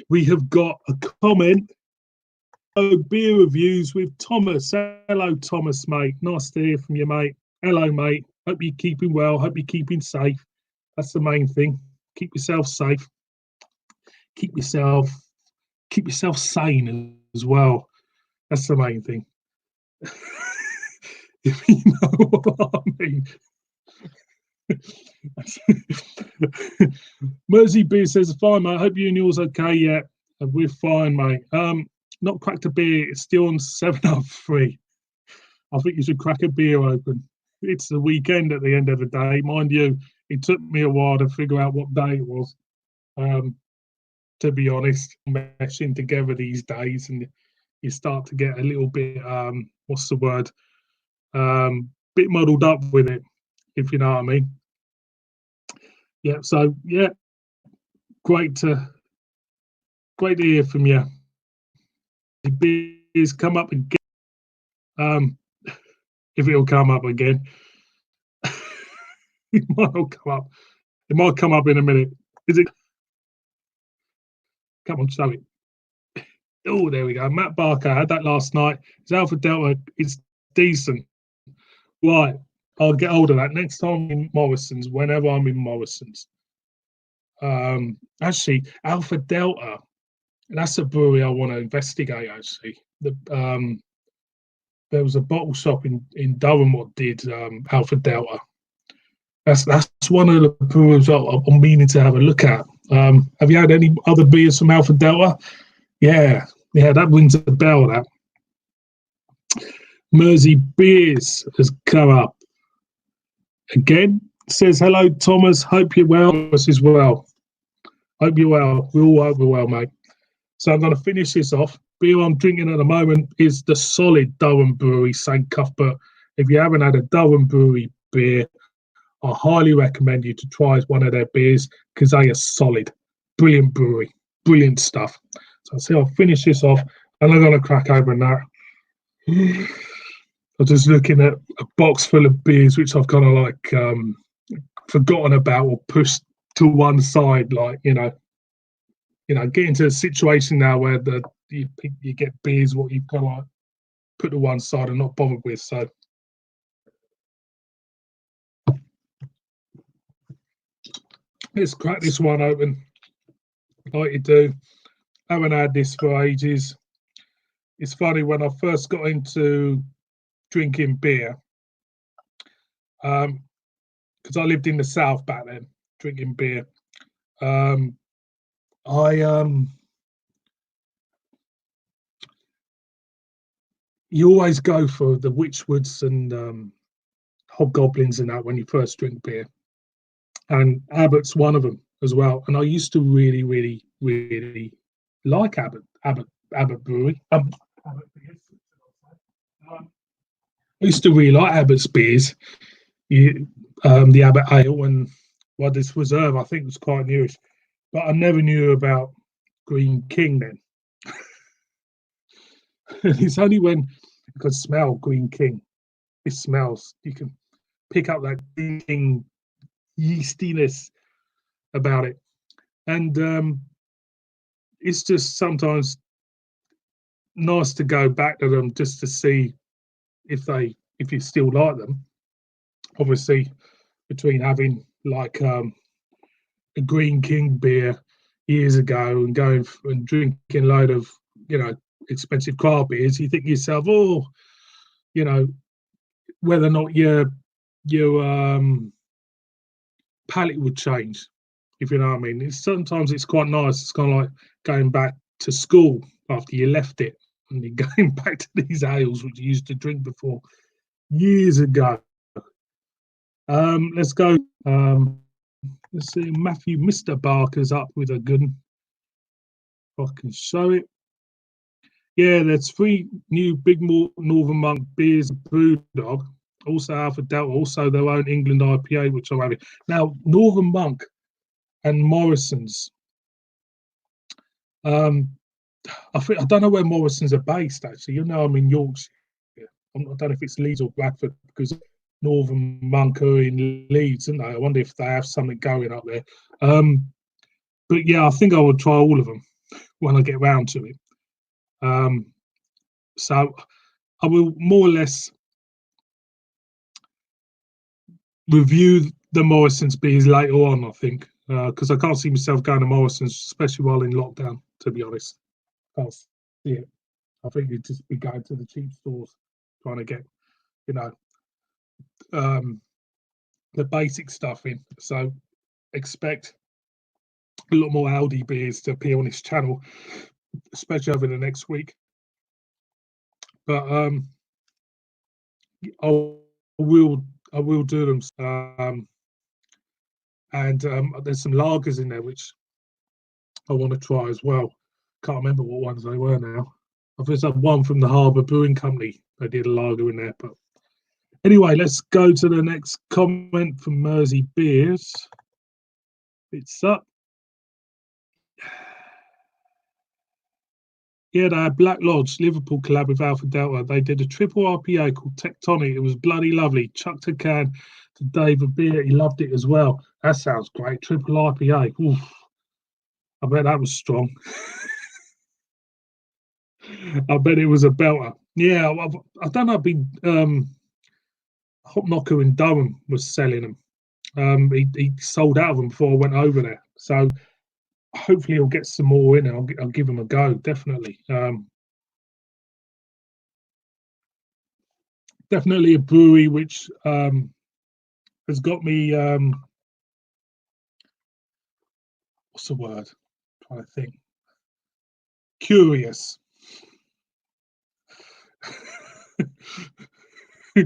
We have got a comment. Oh, beer reviews with Thomas. Hello, Thomas, mate. Nice to hear from you, mate. Hello, mate. Hope you're keeping well. Hope you're keeping safe. That's the main thing. Keep yourself safe. Keep yourself sane as well. That's the main thing. If you know what I mean. Mersey Beer says, fine, mate. I hope you and yours okay. Yeah, we're fine, mate. Not cracked a beer. It's still on 7.3. I think you should crack a beer open. It's the weekend at the end of the day. Mind you, it took me a while to figure out what day it was. To be honest, meshing together these days, and you start to get a little bit, what's the word? Bit muddled up with it, if you know what I mean. Yeah, so yeah, great to hear from you. The beers come up again. If it'll come up again. It might not come up. It might come up in a minute. Is it? Come on, show it. Oh, there we go. Matt Barker, I had that last night. It's Alpha Delta. It's decent. Right. I'll get hold of that next time I'm in Morrison's, whenever I'm in Morrison's. Actually, Alpha Delta, that's a brewery I want to investigate, actually. There was a bottle shop in Durham what did Alpha Delta. That's one of the brewers I'm meaning to have a look at. Have you had any other beers from Alpha Delta? Yeah, that rings a bell, that. Mersey Beers has come up again. Says, hello, Thomas. Hope you're well. Thomas as well. Hope you're well. We all hope we're well, mate. So I'm going to finish this off. Beer I'm drinking at the moment is the solid Durham Brewery St. Cuthbert. If you haven't had a Durham Brewery beer, I highly recommend you to try one of their beers because they are solid. Brilliant brewery. Brilliant stuff. So I'll see, I'll finish this off and I'm going to crack open that. I'm just looking at a box full of beers which I've kind of like forgotten about or pushed to one side, like, you know, get into a situation now where you get beers what you've kind of like put to one side and not bothered with. So let's crack this one open like you do. Haven't had this for ages. It's funny, when I first got into drinking beer, because I lived in the South back then, drinking beer. You always go for the Witchwoods and Hobgoblins and that when you first drink beer, and Abbott's one of them as well. And I used to really, really, really like Abbott Brewery. Abbott beers. I used to really like Abbott's beers. The Abbott Ale and this Reserve, I think, was quite newish, but I never knew about Green King then. It's only when you can smell Green King. It smells. You can pick up that Green King yeastiness about it, and it's just sometimes nice to go back to them just to see if you still like them. Obviously, between having like a a Green King beer years ago and going and drinking a load of, expensive craft beers, you think to yourself, oh, whether or not your palate would change, if you know what I mean. Sometimes it's quite nice. It's kind of like going back to school after you left it, and you're going back to these ales which you used to drink before years ago. Let's go. Let's see. Matthew, Mr. Barker's up with a good one. If I can show it. Yeah, there's 3 new Big Northern Monk beers, Brewdog, also Alpha Delta, also their own England IPA, which I'm having. Now, Northern Monk and Morrison's. I don't know where Morrison's are based, actually. I'm in Yorkshire. I don't know if it's Leeds or Bradford, because Northern Monk are in Leeds, aren't they? I wonder if they have something going up there. But yeah, I think I would try all of them when I get round to it. So I will more or less review the Morrison's beers later on, I think, because I can't see myself going to Morrison's, especially while in lockdown, to be honest. Can't see it. I think you'd just be going to the cheap stores trying to get, the basic stuff in. So expect a lot more Aldi beers to appear on this channel, especially over the next week. But I will do them. And there's some lagers in there which I want to try as well. Can't remember what ones they were now. I've just had one from the Harbour Brewing Company. They did a lager in there. But anyway, let's go to the next comment from Mersey Beers. It's up. Yeah, they had Black Lodge, Liverpool collab with Alpha Delta. They did a triple IPA called Tectonic. It was bloody lovely. Chucked a can to David Beer. He loved it as well. That sounds great. Triple IPA. Oof. I bet that was strong. I bet it was a belter. Yeah, I don't know. Hop Knocker in Durham was selling them. He sold out of them before I went over there. So hopefully he'll get some more in, and I'll give him a go. Definitely. Definitely a brewery which has got me. What's the word? I'm trying to think. Curious.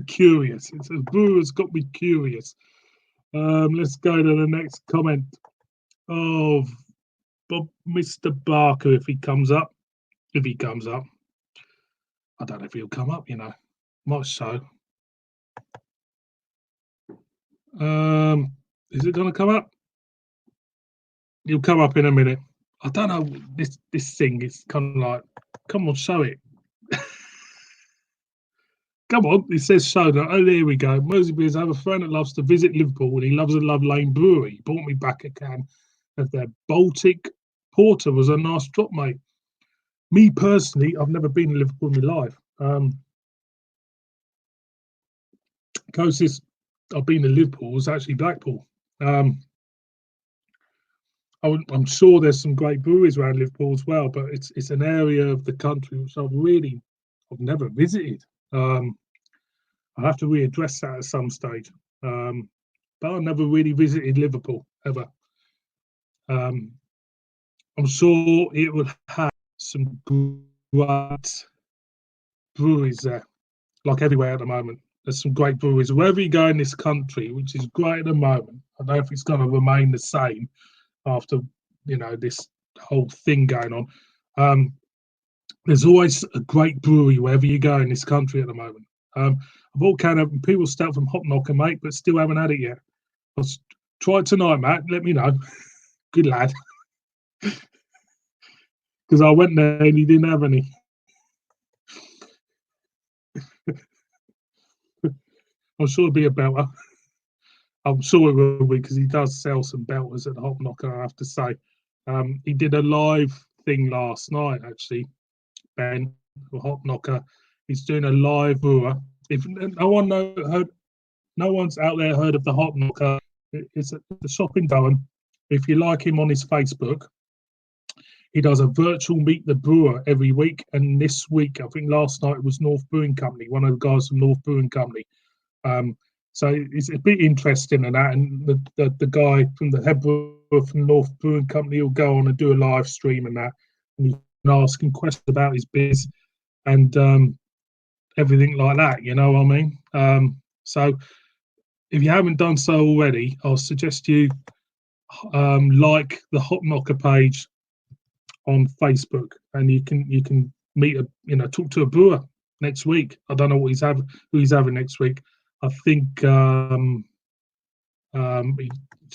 Curious. It's a brewer's got me curious. Let's go to the next comment of Bob, Mr. Barker, if he comes up. If he comes up. I don't know if he'll come up, Might so. Is it going to come up? He'll come up in a minute. I don't know. This thing is kind of like, come on, show it. Come on, it says show. Oh, there we go. Mersey Beers. I have a friend that loves to visit Liverpool, and he loves the Love Lane Brewery. He bought me back a can of their Baltic Porter. Was a nice drop, mate. Me personally, I've never been to Liverpool in my life. Closest I've been to Liverpool was actually Blackpool. I'm sure there's some great breweries around Liverpool as well, but it's an area of the country which I've never visited. I'll have to readdress that at some stage. But I never really visited Liverpool ever. I'm sure it would have some great breweries there, like everywhere at the moment. There's some great breweries wherever you go in this country, which is great at the moment. I don't know if it's going to remain the same after this whole thing going on. There's always a great brewery wherever you go in this country at the moment. I've bought a can of Imperial Stout from Hop Knocker, mate, but still haven't had it yet. I'll try it tonight, Matt. Let me know. Good lad. Because I went there and he didn't have any. I'm sure it'll be a belter. I'm sure it will be, because he does sell some belters at the Hop Knocker, I have to say. He did a live thing last night, actually, Ben, for Hop Knocker. He's doing a live brewer. If no one's out there heard of the Hop Knocker, it's at the shop in Durham. If you like him on his Facebook, he does a virtual Meet the Brewer every week. And this week, I think last night, it was North Brewing Company, one of the guys from North Brewing Company. So it's a bit interesting in that. And the guy from the head brewer from North Brewing Company will go on and do a live stream and that. And you can ask him questions about his beers and everything like that. You know what I mean? So if you haven't done so already, I'll suggest you like the Hop Knocker page on Facebook, and you can meet talk to a brewer next week. I don't know who he's having next week. I think he's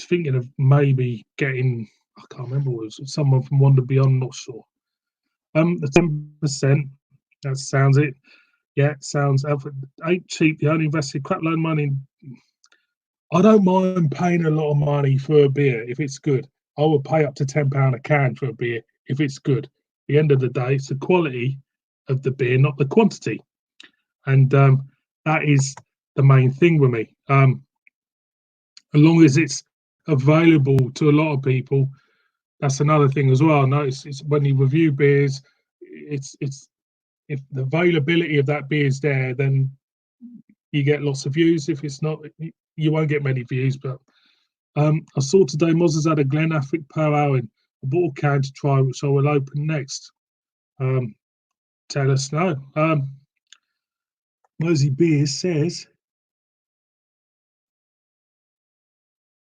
thinking of maybe getting, I can't remember, it was someone from Wonder Beyond, I'm not sure. The 10%, that sounds it. Yeah, it sounds ain't cheap. You only invested crap load of money. I don't mind paying a lot of money for a beer if it's good. I will pay up to £10 a can for a beer if it's good. At the end of the day, it's the quality of the beer, not the quantity, and that is the main thing with me. As long as it's available to a lot of people, that's another thing as well. I notice it's when you review beers, it's if the availability of that beer is there, then you get lots of views. If it's not, you won't get many views. But I saw today Moz has had a Glenafric Pale Ale in. I bought a can to try, which I will open next. Tell us now. Mosey Beers says,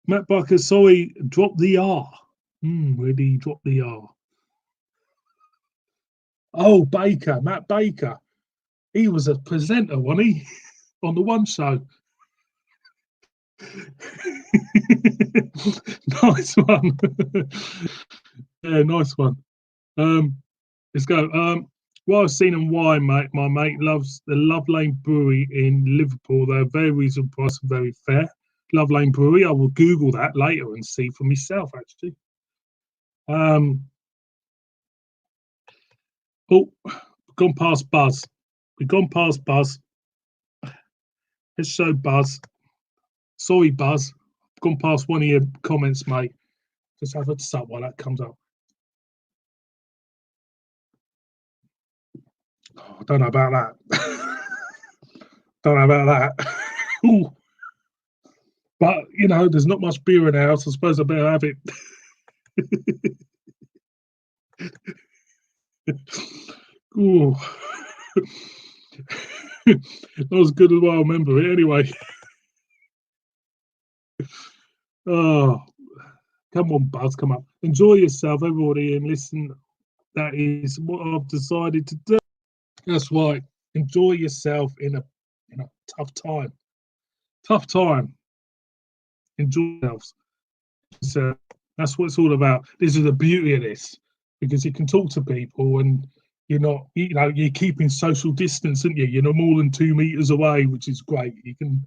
Matt Barker, sorry, drop the R. Where did he drop the R? Oh, Baker, Matt Baker. He was a presenter, wasn't he? On the One Show. Nice one. Yeah, nice one. Let's go. Well, I've seen and why, mate. My mate loves the Love Lane Brewery in Liverpool. They're very reasonable price and very fair. Love Lane Brewery. I will Google that later and see for myself, actually. Oh, we've gone past Buzz. We've gone past Buzz. Let's show Buzz. Sorry, Buzz. I've gone past one of your comments, mate. Just have a sup while that comes up. Oh, I don't know about that. Don't know about that. Ooh. But, there's not much beer in the house. I suppose I better have it. Ooh. That was good as well. I remember it anyway. Oh, come on, Buzz, come up. Enjoy yourself, everybody, and listen. That is what I've decided to do. That's right. Enjoy yourself in a tough time. Tough time. Enjoy yourselves. So that's what it's all about. This is the beauty of this, because you can talk to people and you're not, you're keeping social distance, aren't you? You're not more than 2 meters away, which is great. You can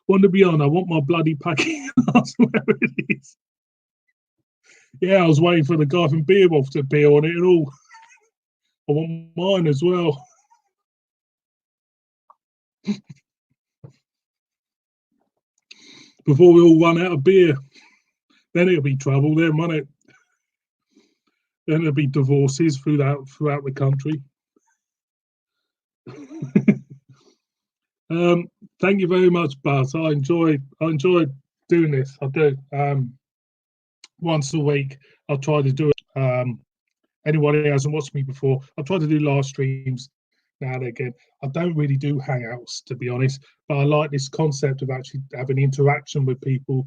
want to be on. I want my bloody packing. Whatever it is. Yeah, I was waiting for the guy from Beerwolf to be on it and all. I want mine as well. Before we all run out of beer, then it'll be trouble. Then, won't it? Then there'll be divorces throughout the country. Thank you very much, Buzz. I enjoy doing this. I do. Once a week, I'll try to do it. Anyone who hasn't watched me before, I'll try to do live streams now and again. I don't really do hangouts, to be honest, but I like this concept of actually having interaction with people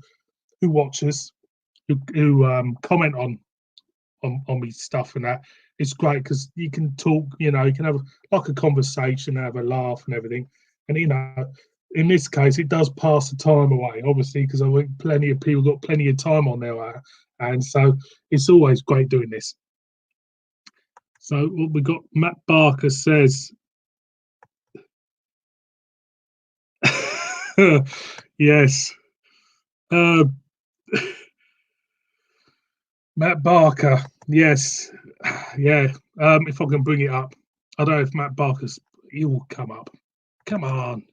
who watch us, who comment on me stuff and that. It's great because you can talk, you can have like a conversation, have a laugh and everything. And in this case, it does pass the time away, obviously, because I think plenty of people got plenty of time on their and so it's always great doing this. So what we got, Matt Barker says, yes. Matt Barker, yes, yeah. If I can bring it up, I don't know if Matt Barker's, he will come up. Come on,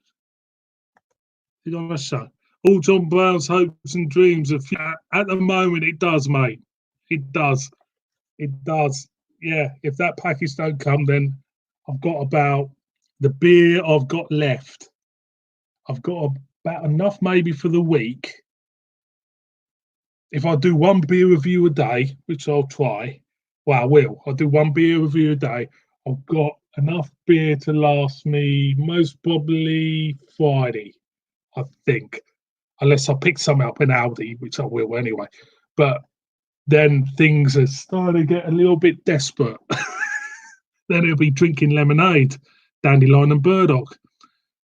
he's on the show. All John Brown's hopes and dreams of at the moment it does, mate. It does. It does. Yeah. If that package don't come, then I've got about the beer I've got left. I've got about enough maybe for the week. If I do one beer review a day, which I'll try, well, I will. I'll do one beer review a day. I've got enough beer to last me most probably Friday, I think, unless I pick some up in Aldi, which I will anyway. But then things are starting to get a little bit desperate. Then it'll be drinking lemonade, dandelion and burdock,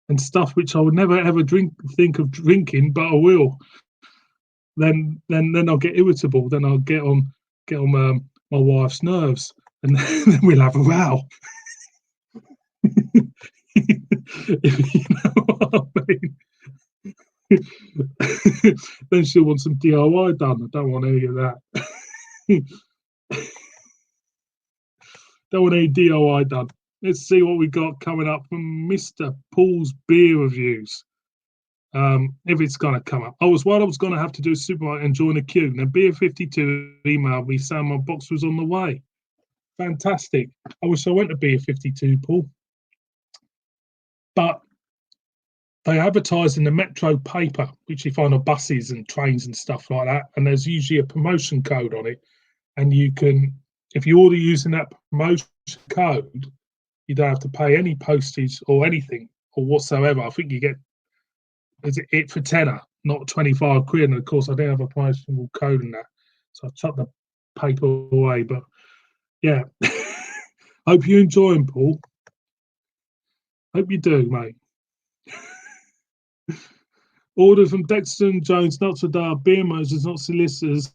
and stuff which I would never ever think of drinking, but I will. Then I'll get irritable. Then I'll get on my wife's nerves, and then we'll have a row. If you know what I mean. Then she'll want some DIY done. I don't want any of that. Don't want any DIY done. Let's see what we got coming up from Mr. Paul's beer reviews. If it's going to come up. I was worried I was going to have to do a supermarket and join a queue. Now, Beer 52 emailed me saying my box was on the way. Fantastic. I wish I went to Beer 52, Paul. But they advertise in the Metro paper, which you find on buses and trains and stuff like that. And there's usually a promotion code on it. And you can, if you order using that promotion code, you don't have to pay any postage or anything or whatsoever. I think you get it for tenner, not 25 quid. And of course, I don't have a promotional code in that, so I chucked the paper away. But yeah, hope you enjoy them, Paul. Hope you do, mate. Ordered from Dexter and Jones, not Sadar, beer merchants, not solicitors,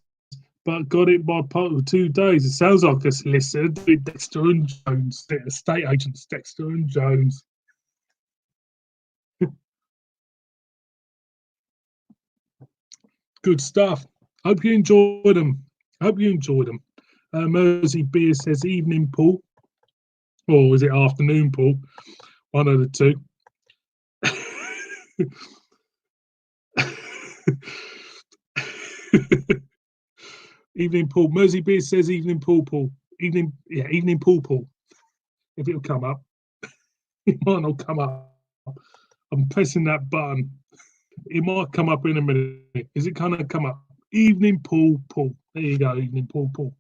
but got it by part of 2 days. It sounds like a solicitor, Dexter and Jones, estate agents, Dexter and Jones. Good stuff. Hope you enjoyed them. Mersey Beer says, evening, Paul. Or is it afternoon, Paul? One of the two. Evening, Paul. Mersey Beer says, evening, Paul. Evening, Paul. If it'll come up. It might not come up. I'm pressing that button. It might come up in a minute. Is it going to come up? Evening, Paul. There you go, evening, Paul.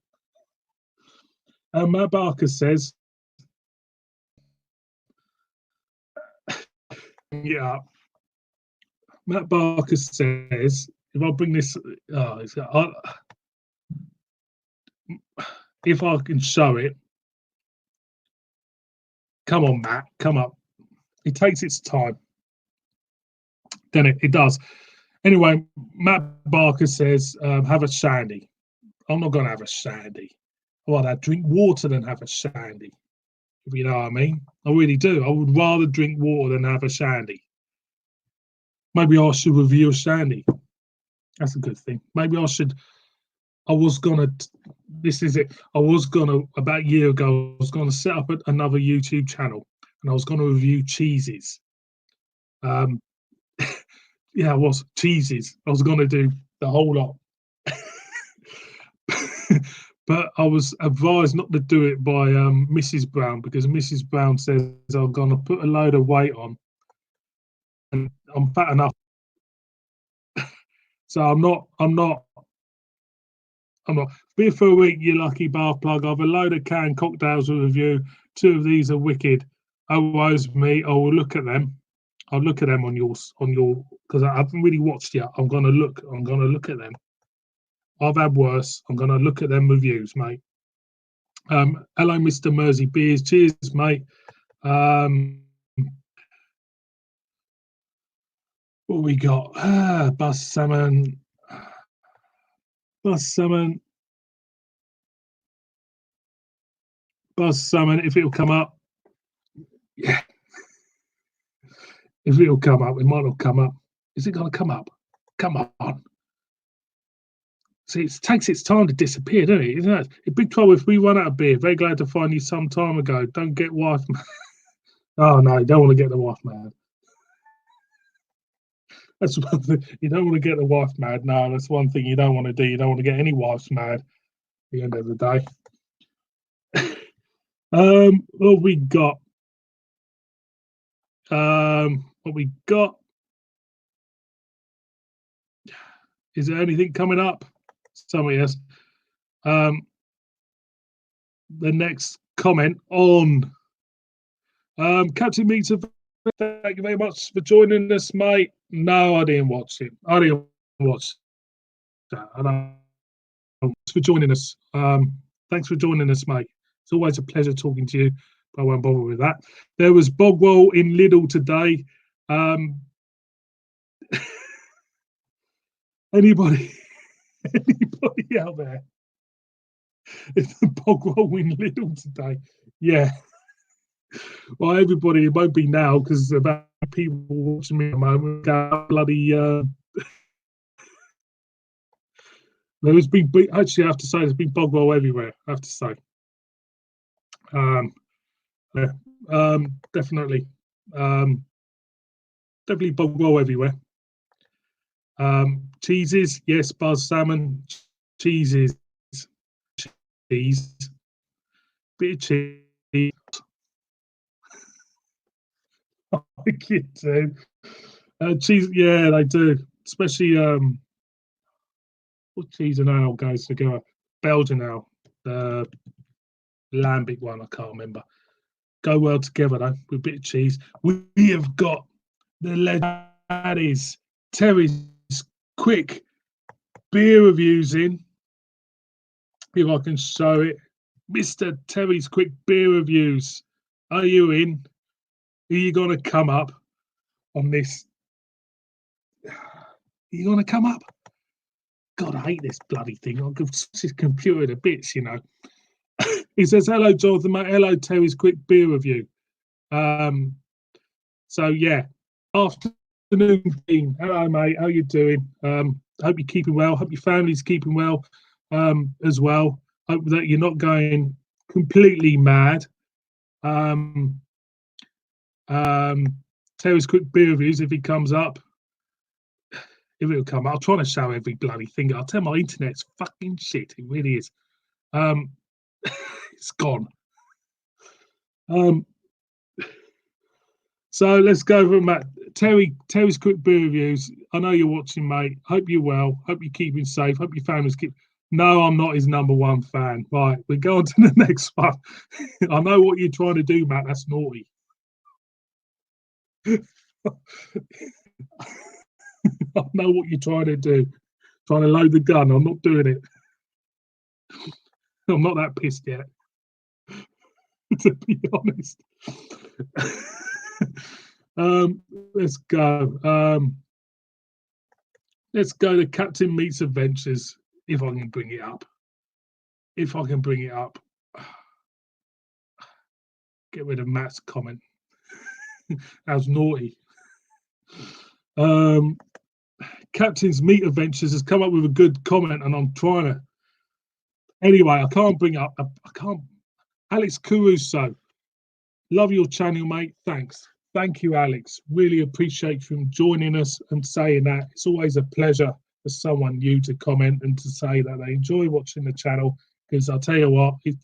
Matt Barker says, yeah. Matt Barker says, if I bring this, if I can show it, come on, Matt, come up. It takes its time. Then it does. Anyway, Matt Barker says, have a shandy. I'm not going to have a shandy. I'd drink water than have a shandy, if you know what I mean. I really do. I would rather drink water than have a shandy. Maybe I should review a shandy. That's a good thing. Maybe I should. This is it. About a year ago, I was going to set up another YouTube channel, and I was going to review cheeses. Yeah, I was cheeses. I was going to do the whole lot. But I was advised not to do it by Mrs. Brown, because Mrs. Brown says I'm going to put a load of weight on, and I'm fat enough. So I'm not. Beer for a week, you lucky bath plug. I've a load of canned cocktails to review. 2 of these are wicked. Otherwise, me, I will look at them. I'll look at them on your, because I haven't really watched yet. I'm gonna look at them. I've had worse. I'm gonna look at them reviews, mate. Hello, Mr. Mersey Beers. Cheers, mate. What we got? Bus salmon. Bus salmon. If it'll come up. Yeah. If it'll come up, it might not come up. Is it going to come up? Come on. See, it takes its time to disappear, doesn't it? Isn't it? In Big Trouble, if we run out of beer, very glad to find you some time ago. Don't get wife mad. Oh, no, you don't want to get the wife mad. That's one thing. You don't want to get the wife mad. No, that's one thing you don't want to do. You don't want to get any wives mad at the end of the day. What we got? What we got? Is there anything coming up? Somebody else. The next comment on Captain Meets a. Thank you very much for joining us, mate. No, I didn't watch it. I didn't watch that. I don't. Thanks for joining us. Thanks for joining us, mate. It's always a pleasure talking to you, but I won't bother with that. There was Bogwell in Lidl today. Anybody out there? It's the Bogwell in Lidl today. Yeah. Well, everybody, it won't be now because about people watching me at the moment. Bloody. There's been, actually, I have to say, there's been Bogwell everywhere. I have to say. Yeah, definitely. Definitely Bogwell everywhere. Cheeses, yes, Buzz Salmon. Cheeses. Cheese. Bit of cheese. I like it too. Cheese, yeah, they do. Especially what cheese and ale goes together? Belgian ale, the lambic one, I can't remember. Go well together though with a bit of cheese. We have got the that is Terry's quick beer reviews in. If I can show it, Mr. Terry's quick beer reviews. Are you in? Are you gonna come up on this? Are you gonna come up? God, I hate this bloody thing. I'll give this computer to bits, you know. He says, "Hello, Jonathan, mate. Hello, Terry's quick beer review." So yeah, afternoon team. Hello, mate. How you doing? Hope you're keeping well. Hope your family's keeping well, as well. Hope that you're not going completely mad. Terry's quick beer reviews if he comes up. If it'll come, I'll try to show every bloody thing. I'll tell my internet's fucking shit. It really is. It's gone. So let's go over Matt. Terry's quick beer reviews. I know you're watching, mate. Hope you're well. Hope you're keeping safe. Hope your family's keep. No, I'm not his number one fan. Right, we go on to the next one. I know what you're trying to do, Matt. That's naughty. I know what you're trying to do. Trying to load the gun. I'm not doing it. I'm not that pissed yet, to be honest. Let's go. Let's go to Captain Meets Adventures, if I can bring it up. If I can bring it up. Get rid of Matt's comment. That was naughty. Captain's Meat Adventures has come up with a good comment, and I'm trying to. Anyway, I can't bring up. I can't. Alex Caruso, love your channel, mate. Thanks. Thank you, Alex. Really appreciate you joining us and saying that. It's always a pleasure for someone new to comment and to say that they enjoy watching the channel, because I'll tell you what, it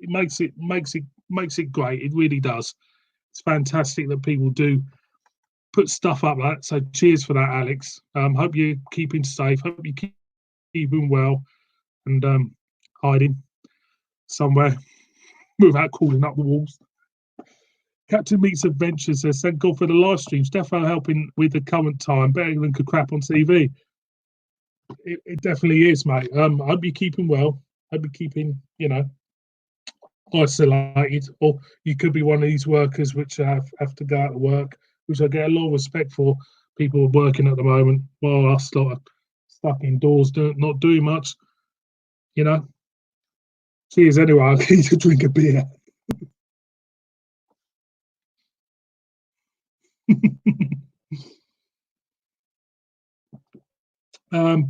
makes it great. It really does. It's fantastic that people do put stuff up like that. So cheers for that, Alex. Hope you're keeping safe. Hope you're keeping well and hiding somewhere without calling up the walls. Captain Meets Adventures says, thank God for the live streams. Defo helping with the current time, better than could crap on TV. It definitely is, mate. I hope you're keeping well. Hope you're keeping, isolated. Or you could be one of these workers which have to go out to work, which I get a lot of respect for. People are working at the moment while us lot are stuck indoors, not doing much. Cheers anyway. I need to drink a beer.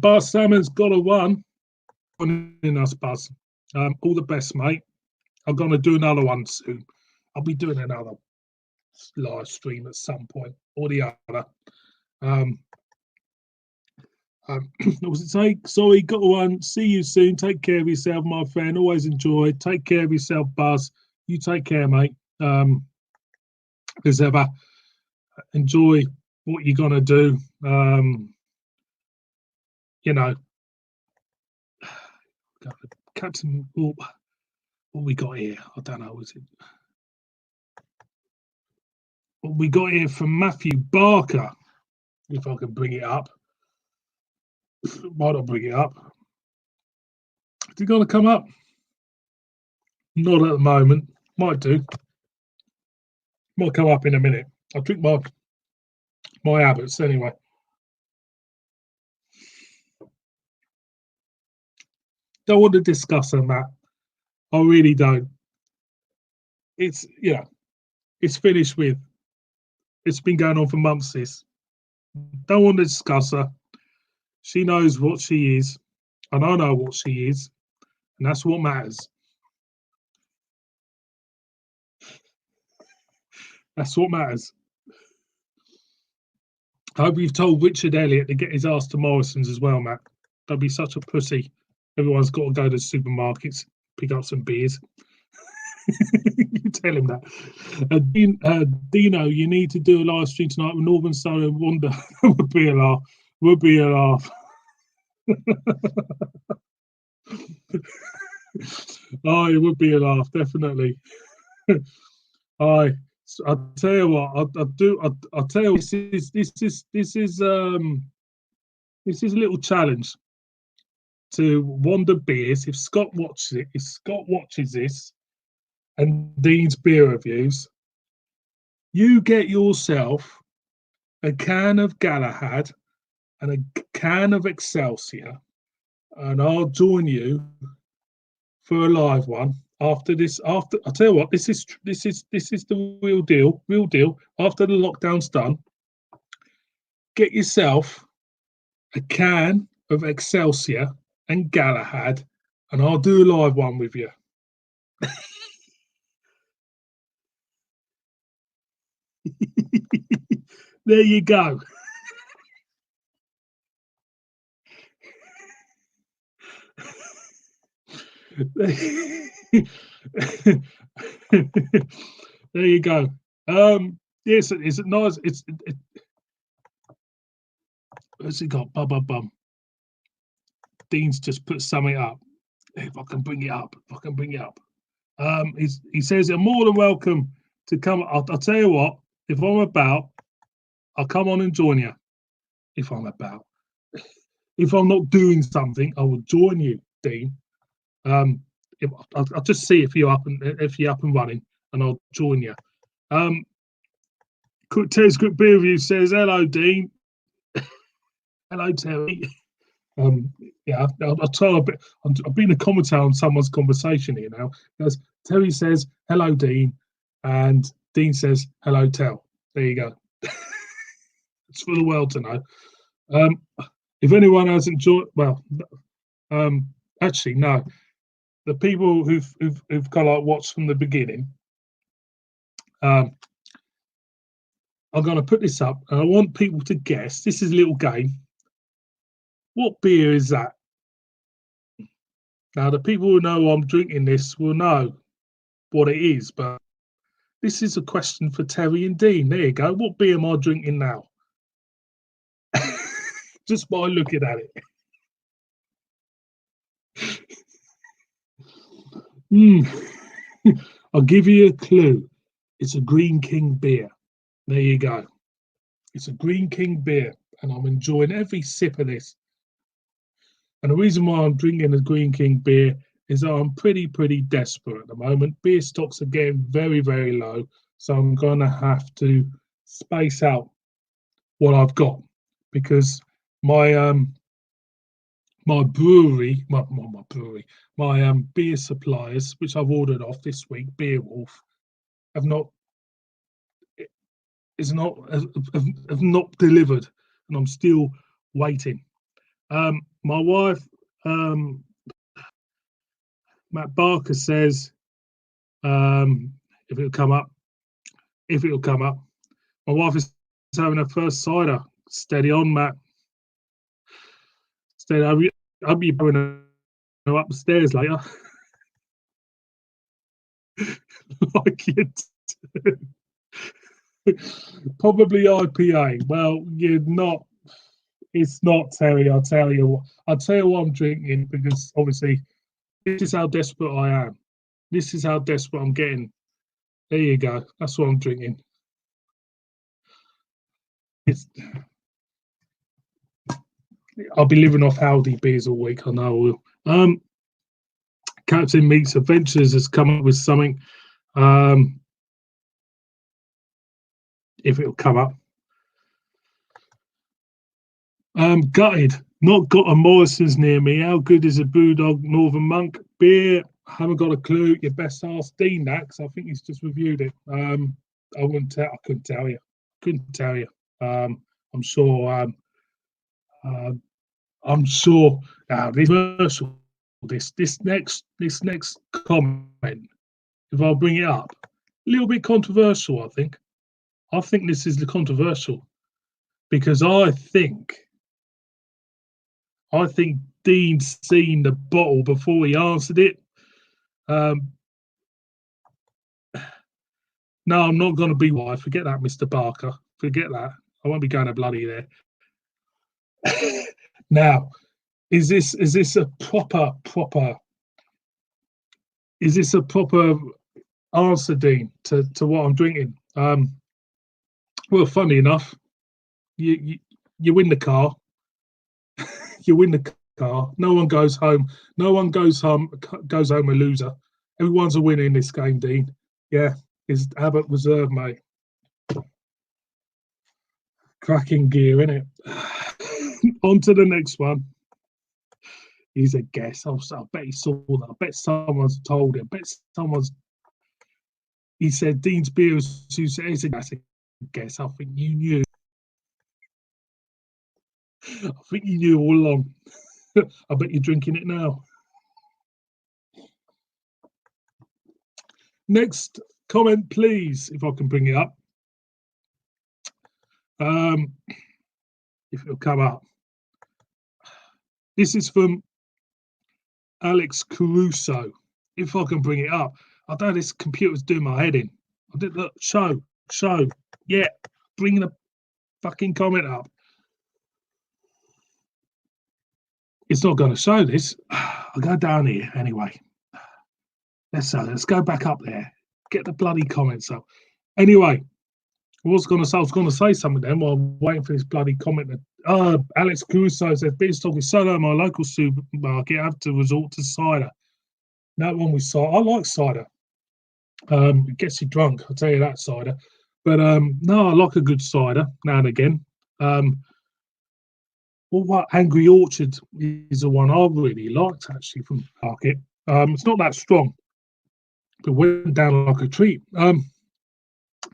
Buzz Salmon's got a one in us, Buzz. All the best, mate. I'm going to do another one soon. I'll be doing another live stream at some point or the other. What was it say? Sorry, got to run. See you soon. Take care of yourself, my friend. Always enjoy. Take care of yourself, Buzz. You take care, mate. As ever, enjoy what you're gonna do. You know, Captain. What we got here? I don't know. Is it? What we got here from Matthew Barker? If I can bring it up. Might not bring it up. Is it gonna come up? Not at the moment. Might do. Might come up in a minute. I drink my habits anyway. Don't want to discuss them, Matt. I really don't. It's it's finished with. It's been going on for months. This don't want to discuss her. She knows what she is, and I know what she is, and that's what matters. That's what matters. I hope you've told Richard Elliott to get his ass to Morrison's as well, Matt. Don't be such a pussy. Everyone's got to go to supermarkets, pick up some beers. You tell him that. Dino, you need to do a live stream tonight with Northern Soul and Wonder. Would be a laugh. Would be a laugh. Oh, it would be a laugh, definitely. I'll tell you what. I'll tell you. This is a little challenge to Wonder Beers. If Scott watches this, and Dean's beer reviews, you get yourself a can of Galahad and a can of Excelsior, and I'll join you for a live one after this. After I tell you what, this is the real deal. After the lockdown's done, get yourself a can of Excelsior and Galahad, and I'll do a live one with you. There you go. There you go. Yes, it's nice. What's he got? Bum. Dean's just put something up. If I can bring it up. He says you're more than welcome to come. I'll tell you what. If I'm about, I'll come on and join you. If I'm about. If I'm not doing something, I will join you, Dean. I'll just see if you're up and running, and I'll join you. Terry's Quick Beer Review says, "Hello, Dean." Hello, Terry. Yeah, I'll tell a bit. I've been a commentator on someone's conversation here now. Because Terry says, "Hello, Dean," and Dean says, "Hello, Tel." There you go. It's for the world to know. If anyone hasn't joined, well, actually, no. The people who've kind of watched from the beginning, I'm going to put this up, and I want people to guess. This is a little game. What beer is that? Now, the people who know I'm drinking this will know what it is, but this is a question for Terry and Dean. There you go. What beer am I drinking now? Just by looking at it. I'll give you a clue. It's a Green King beer. There you go. It's a Green King beer, and I'm enjoying every sip of this. And the reason why I'm drinking a Green King beer is that I'm pretty desperate at the moment. Beer stocks are getting very low, so I'm going to have to space out what I've got, because my beer suppliers, which I've ordered off this week, Beerwolf, have not delivered, and I'm still waiting. My wife, Matt Barker, says if it'll come up. My wife is having her first cider. Steady on, Matt. Instead, I'll be bringing her up the stairs later, like you do. Probably IPA. Well, you're not. It's not, Terry. I'll tell you what. I'll tell you what I'm drinking, because obviously this is how desperate I am. This is how desperate I'm getting. There you go. That's what I'm drinking. I'll be living off Howdy beers all week. I know I will. Captain Meats Adventures has come up with something. If it'll come up. Gutted. Not got a Morrison's near me. How good is a Brewdog Northern Monk beer? Haven't got a clue. You best ask Dean that, because I think he's just reviewed it. I couldn't tell you. I'm sure. I'm sure. This next comment, if I'll bring it up, a little bit controversial. I think this is the controversial, because I think Dean's seen the bottle before he answered it. No, I'm not going to be wise. Forget that, Mr. Barker. Forget that. I won't be going to bloody there. Now, is this a proper? Is this a proper answer, Dean, to what I'm drinking? Well, funny enough, you win the car. You win the car. No one goes home. No one goes home a loser. Everyone's a winner in this game, Dean. Yeah, it's Abbott Reserve, mate. Cracking gear, innit? On to the next one. He's a guess. I bet he saw that. I bet someone's told him. I bet someone's. He said Dean's beer is a guess. I think you knew. I think you knew all along. I bet you're drinking it now. Next comment, please, if I can bring it up. If it'll come up. This is from Alex Caruso. If I can bring it up. I don't know, this computer's doing my head in. I did look, show. Yeah, bring the fucking comment up. It's not going to show this. I'll go down here anyway. Let's go back up there. Get the bloody comments up. Anyway, I was going to say something then while I'm waiting for this bloody comment. Alex Caruso says, Beanstalk is so low in my local supermarket, I have to resort to cider. That one with cider. I like cider. It gets you drunk, I'll tell you that, cider. But no, I like a good cider now and again. What Angry Orchard is the one I really liked, actually, from the market. It's not that strong, but went down like a treat.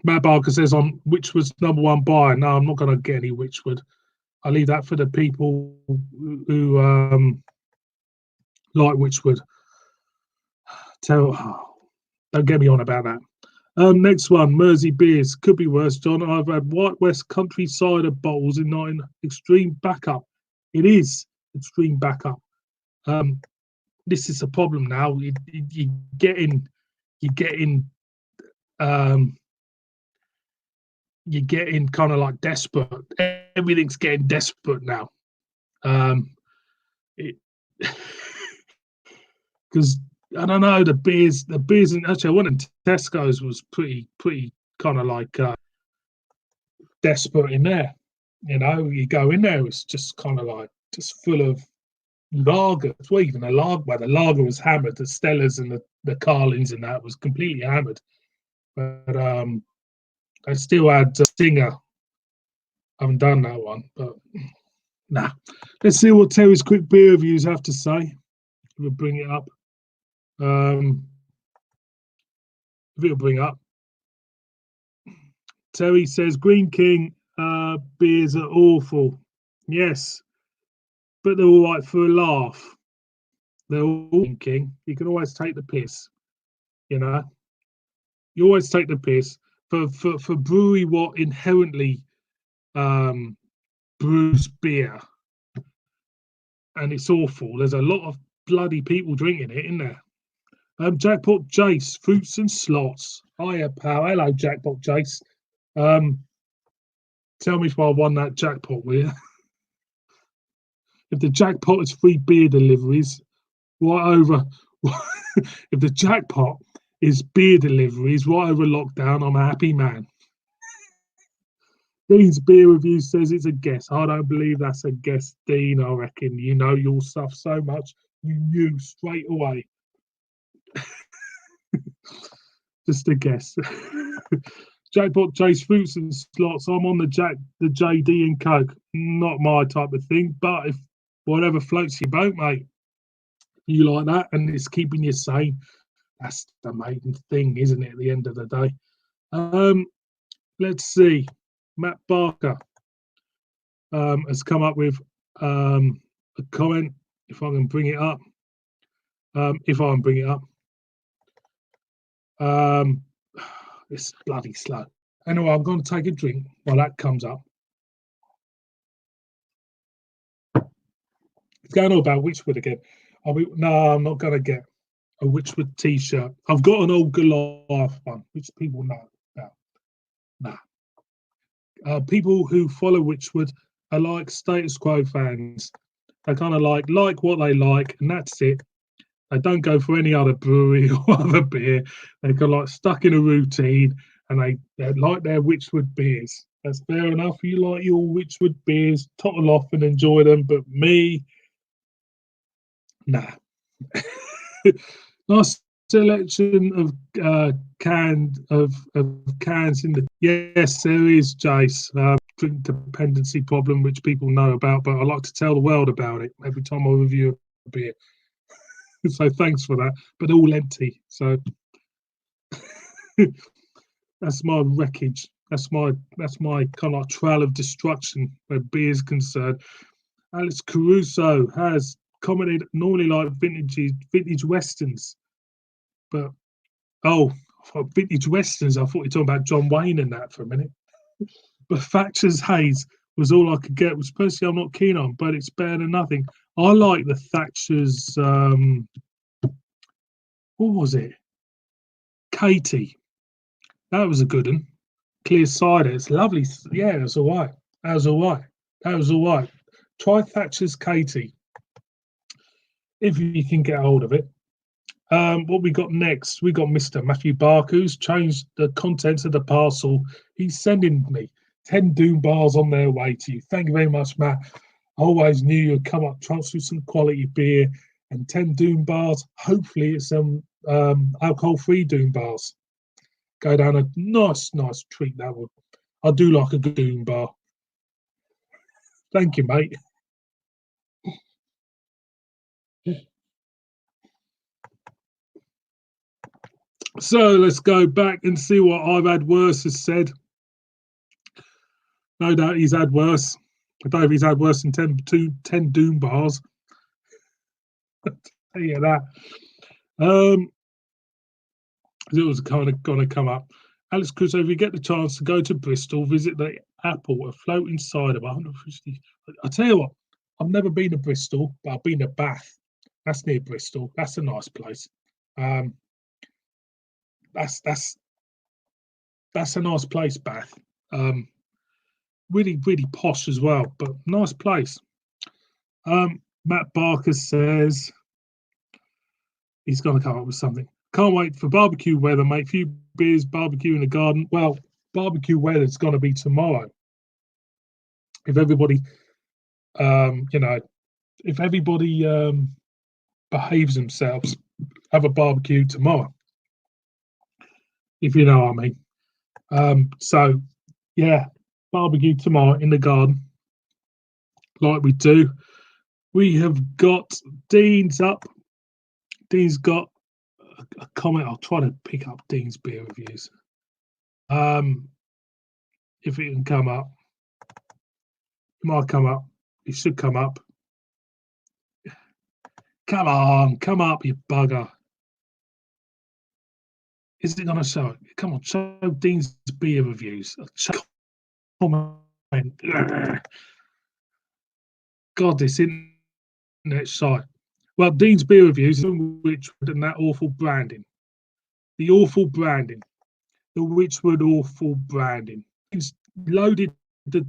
Matt Barker says on Witchwood's #1 buy. No, I'm not going to get any Witchwood. I leave that for the people who like Witchwood. Don't get me on about that. Next one, Mersey Beers. Could be worse, John. I've had White West Country cider bottles in extreme backup. It is extreme backup. This is a problem now. You're getting kind of like desperate. Everything's getting desperate now. Because I don't know, the beers, and actually, I went in Tesco's was pretty kind of like desperate in there. You know, you go in there, it's just kind of like just full of lager. Well, even the lager was hammered. The Stellas and the Carlins and that was completely hammered. But I still had Stinger. I haven't done that one, but nah. Let's see what Terry's quick beer reviews have to say. We'll bring it up. If it'll bring up. Terry says Green King beers are awful. Yes, but they're all right for a laugh. They're all Green King. You can always take the piss. You know, you always take the piss for brewery what inherently brews beer and it's awful. There's a lot of bloody people drinking it, isn't there? Jackpot Jace, fruits and slots. Hiya, pal. Hello, Jackpot Jace. Tell me if I won that jackpot, will you? If the jackpot is free beer deliveries, right over. If the jackpot is beer deliveries right over lockdown, I'm a happy man. Dean's beer review says it's a guess. I don't believe that's a guess, Dean. I reckon you know your stuff so much, you knew straight away. Just a guess. Jackpot Chase fruits and slots. I'm on the JD and Coke. Not my type of thing, but if whatever floats your boat, mate, you like that, and it's keeping you sane. That's the main thing, isn't it? At the end of the day. Let's see. Matt Barker has come up with a comment. If I can bring it up. It's bloody slow. Anyway, I'm going to take a drink while that comes up. It's going on about Witchwood again. No, I'm not going to get a Witchwood t-shirt. I've got an old Goliath one, which people know about. Nah. People who follow Witchwood are like status quo fans. They kind of like what they like, and that's it. They don't go for any other brewery or other beer. They got like stuck in a routine, and they like their Witchwood beers. That's fair enough. You like your Witchwood beers, tottle off and enjoy them. But me, nah. Nice selection of cans in the. Yes, there is, Jace. Drink dependency problem, which people know about, but I like to tell the world about it every time I review a beer. So thanks for that, but all empty. So that's my wreckage. That's my kind of like trail of destruction where beer is concerned. Alex Caruso has commented normally like vintage westerns, but vintage westerns. I thought you were talking about John Wayne and that for a minute. But Thatcher's Haze was all I could get, which personally I'm not keen on, but it's better than nothing. I like the Thatcher's. What was it? Katie. That was a good one. Clear cider. It's lovely. Yeah, it was all right. That was all right. Try Thatcher's Katie if you can get hold of it. What we got next? We got Mr. Matthew Barker, who's changed the contents of the parcel. He's sending me 10 Doom bars on their way to you. Thank you very much, Matt. I always knew you'd come up, transfer some quality beer and 10 Doom bars. Hopefully, it's some alcohol-free Doom bars. Go down a nice treat that would. I do like a good Doom bar. Thank you, mate. So let's go back and see what I've had worse has said. No doubt he's had worse. I don't know if he's had worse than 10 Doom bars. I'll tell you that. It was kind of going to come up. Alex Crusoe, if you get the chance to go to Bristol, visit the Apple, a float inside of 150. I tell you what, I've never been to Bristol, but I've been to Bath. That's near Bristol. That's a nice place. That's a nice place, Bath. Really posh as well, but nice place. Matt Barker says he's going to come up with something. Can't wait for barbecue weather, mate. Few beers, barbecue in the garden. Well, barbecue weather is going to be tomorrow. If everybody, if everybody behaves themselves, have a barbecue tomorrow. If you know what I mean. So, yeah, barbecue tomorrow in the garden, like we do. We have got Dean's up. Dean's got a comment. I'll try to pick up Dean's beer reviews. If it can come up, it might come up. It should come up. Come on, come up, you bugger. Is it going to show it? Come on, show Dean's beer reviews. Comment. God, this internet net site. Well, Dean's Beer Reviews, which and that awful branding, the awful branding, the Witchwood awful branding. He's loaded the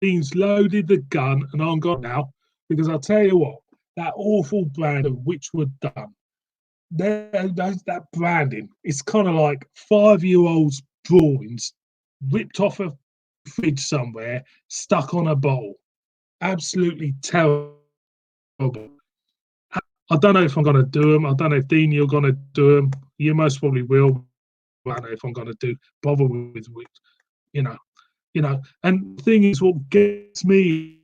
Dean's loaded the gun, and I'm gone now because I'll tell you what, that awful brand of Witchwood done. That branding, it's kind of like 5-year-olds' drawings ripped off a fridge somewhere, stuck on a bowl. Absolutely terrible. I don't know if I'm going to do them. I don't know if Dean, you're going to do them. You most probably will. I don't know if I'm going to bother with you know. And the thing is, what gets me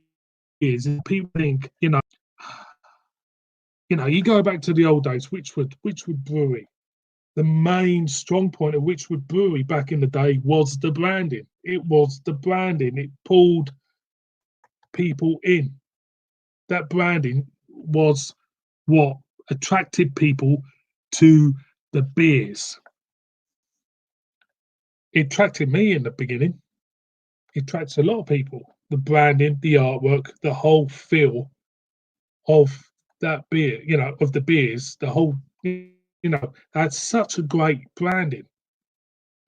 is people think, you go back to the old days, Witchwood Brewery. The main strong point of Witchwood Brewery back in the day was the branding. It was the branding. It pulled people in. That branding was what attracted people to the beers. It attracted me in the beginning. It attracts a lot of people. The branding, the artwork, the whole feel of that beer, of the beers, the whole, that's such a great branding.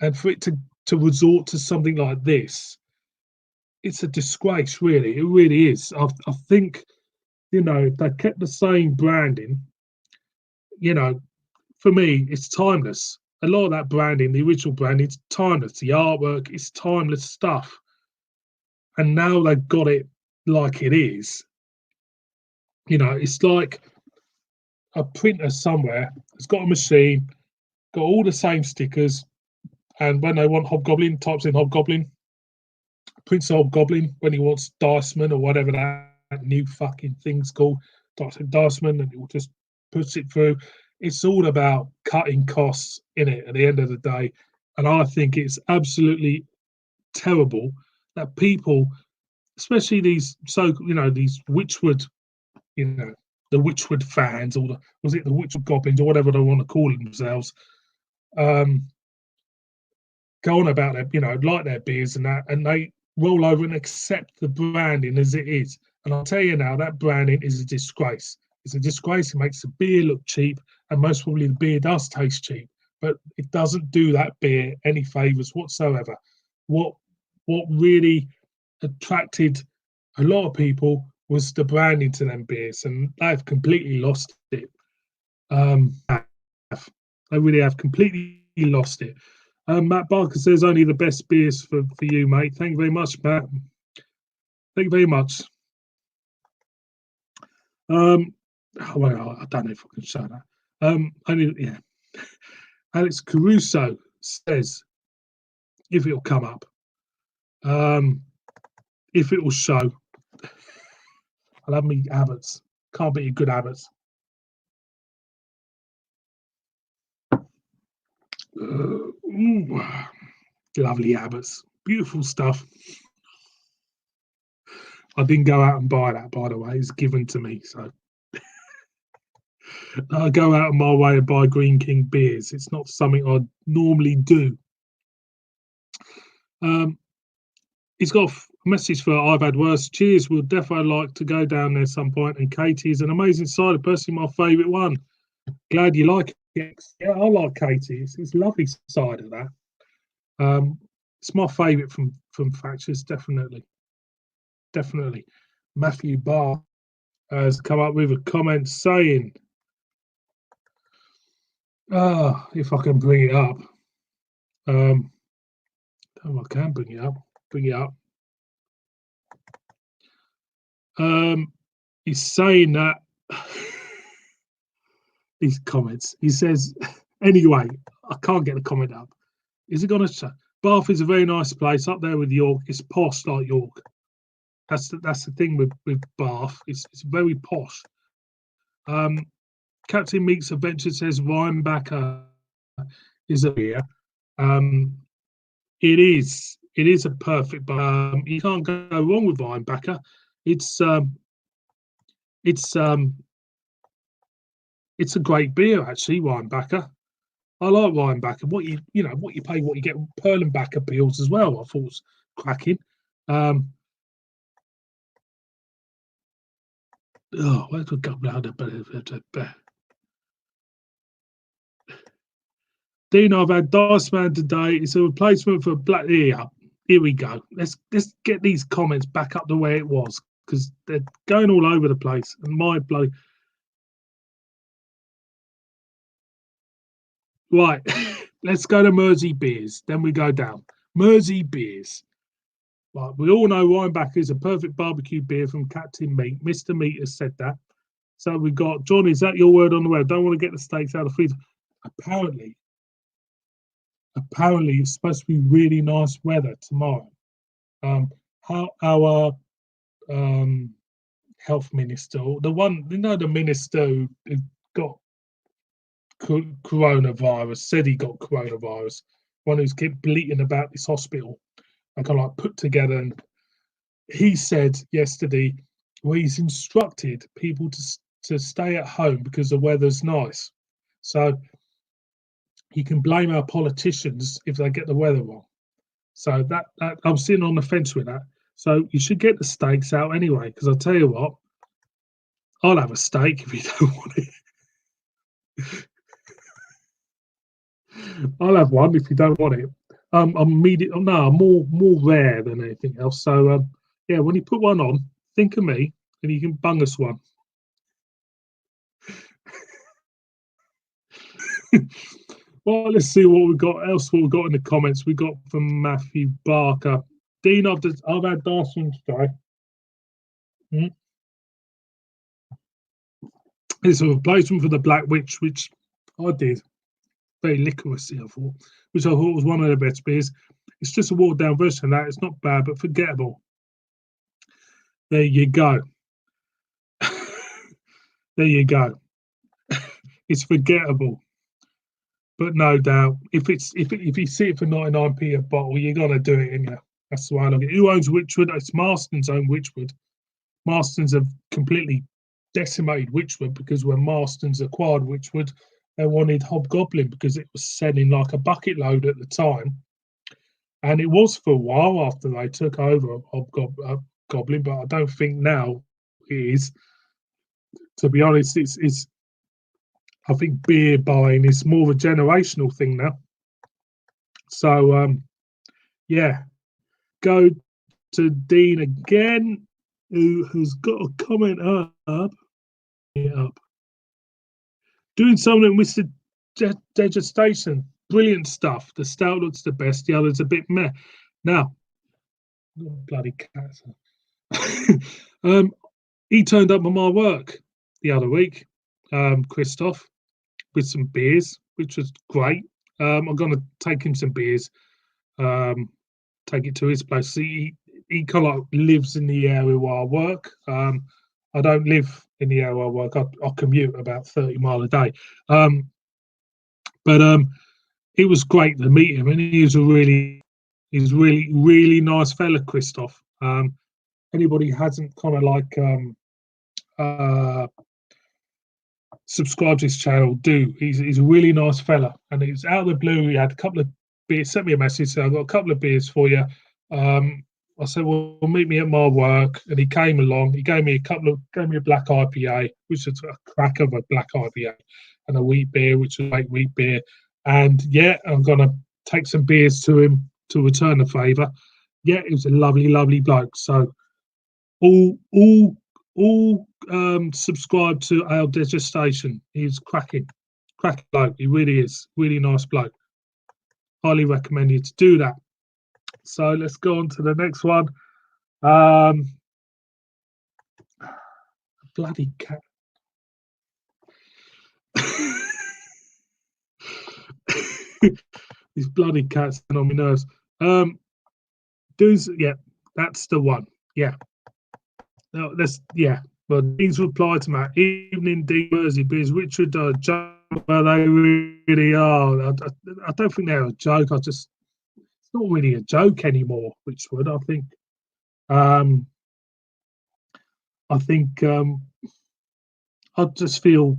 And for it to resort to something like this, it's a disgrace, really. It really is. I think, if they kept the same branding, for me, it's timeless. A lot of that branding, the original branding, it's timeless. The artwork is timeless stuff. And now they've got it like it is. It's like a printer somewhere has got a machine, got all the same stickers, and when they want Hobgoblin, types in Hobgoblin, prints Hobgoblin. When he wants Diceman or whatever that new fucking thing's called, Diceman, and it will just puts it through. It's all about cutting costs in it at the end of the day. And I think it's absolutely terrible that people, especially these these Witchwood, the Witchwood fans, or the Witchwood Goblins, or whatever they want to call themselves, go on about their, like their beers and that, and they roll over and accept the branding as it is. And I'll tell you now, that branding is a disgrace. It's a disgrace. It makes the beer look cheap, and most probably the beer does taste cheap, but it doesn't do that beer any favours whatsoever. What really attracted a lot of people was the branding to them beers, and they've completely lost it. They really have completely lost it. Matt Barker says only the best beers for you, mate. Thank you very much, Matt. Thank you very much. Well, I don't know if I can show that. Alex Caruso says, if it'll come up, if it will show, I'll have me Abbott's. Can't beat a good Abbott's. Lovely Abbott's. Beautiful stuff. I didn't go out and buy that, by the way. It's given to me, so I go out of my way and buy Green King beers. It's not something I normally do. He's got a message for I've Had Worse. Cheers. We'll definitely like to go down there some point. And Katie is an amazing cider, personally my favourite one. Glad you like it. Yeah, I like Katie. It's lovely cider, that. It's my favourite from Thatcher's, definitely. Matthew Barr has come up with a comment saying, if I can bring it up. I can bring it up. He's saying that these comments. He says, anyway, I can't get the comment up. Is it going to show? Bath is a very nice place up there with York. It's posh like York. That's the thing with Bath. It's very posh. Captain Meek's Adventure says Rheinbacher is a beer. It is a perfect, you can't go wrong with Rheinbacher. It's a great beer, actually, Rheinbacher. I like Rheinbacher. What you pay, what you get. Perlenbacher Pils as well, I thought was cracking. Oh, where's the go? Dean, I've had Dice Man today. It's a replacement for Black. Here we go. Let's get these comments back up the way it was, because they're going all over the place. And my bloody right. Let's go to Mersey Beers. Then we go down. Mersey Beers. Right, we all know Rhinebacker is a perfect barbecue beer from Captain Meat. Mr. Meat has said that. So we got John. Is that your word on the web? Don't want to get the steaks out of the freezer. Apparently, it's supposed to be really nice weather tomorrow. How our health minister, the one, the minister who got coronavirus, said he got coronavirus, one who's kept bleating about this hospital, I kind of like put together, and he said yesterday, well, he's instructed people to stay at home because the weather's nice. So you can blame our politicians if they get the weather wrong. So that I'm sitting on the fence with that. So you should get the steaks out anyway, because I'll tell you what, I'll have a steak if you don't want it. I'll have one if you don't want it. I'm more rare than anything else. So yeah, when you put one on, think of me, and you can bung us one. Well, let's see what we've got else. What we've got in the comments. We got from Matthew Barker. Dean, I've had Darcy today. It's a replacement for the Black Witch, which I did. Very licorice-y, I thought, which I thought was one of the best beers. It's just a watered down version of that. It's not bad, but forgettable. There you go. There you go. It's forgettable, but no doubt, if you see it for 99p a bottle, you're gonna do it, and that's the way I look at it. Who owns Witchwood? It's Marston's own Witchwood. Marston's have completely decimated Witchwood, because when Marston's acquired Witchwood, they wanted Hobgoblin because it was selling like a bucket load at the time, and it was for a while after they took over Hobgoblin, but I don't think now it is. To be honest, it's I think beer buying is more of a generational thing now. So yeah, go to Dean again, who has got a comment up. Doing something with the digestation. Brilliant stuff. The stout looks the best. The other's a bit meh. Now, bloody cats. He turned up at my work the other week, Christoph, with some beers, which was great. I'm going to take him some beers, take it to his place. He kind of like lives in the area where I work. I don't live in the area where I work. I commute about 30 miles a day. But it was great to meet him, and he's really nice fella, Christoph. Anybody hasn't kind of like subscribe to his channel, do. He's a really nice fella, and it's out of the blue. He had a couple of beers, sent me a message, said, I've got a couple of beers for you. I said, well, meet me at my work, and he came along. He gave me a black IPA, which is a crack of a black IPA, and a wheat beer, which is like wheat beer. And yeah, I'm gonna take some beers to him to return the favour. Yeah, it was a lovely bloke. So all subscribe to our digestation. He's cracking bloke. He really is. Really nice bloke. Highly recommend you to do that. So let's go on to the next one. Bloody cat. These bloody cats are on my nerves. Yeah, that's the one. Yeah. No, But these reply to my evening D Mersey beers, Richard joke, well, they really are. I don't think they're a joke. It's not really a joke anymore, Richwood. I just feel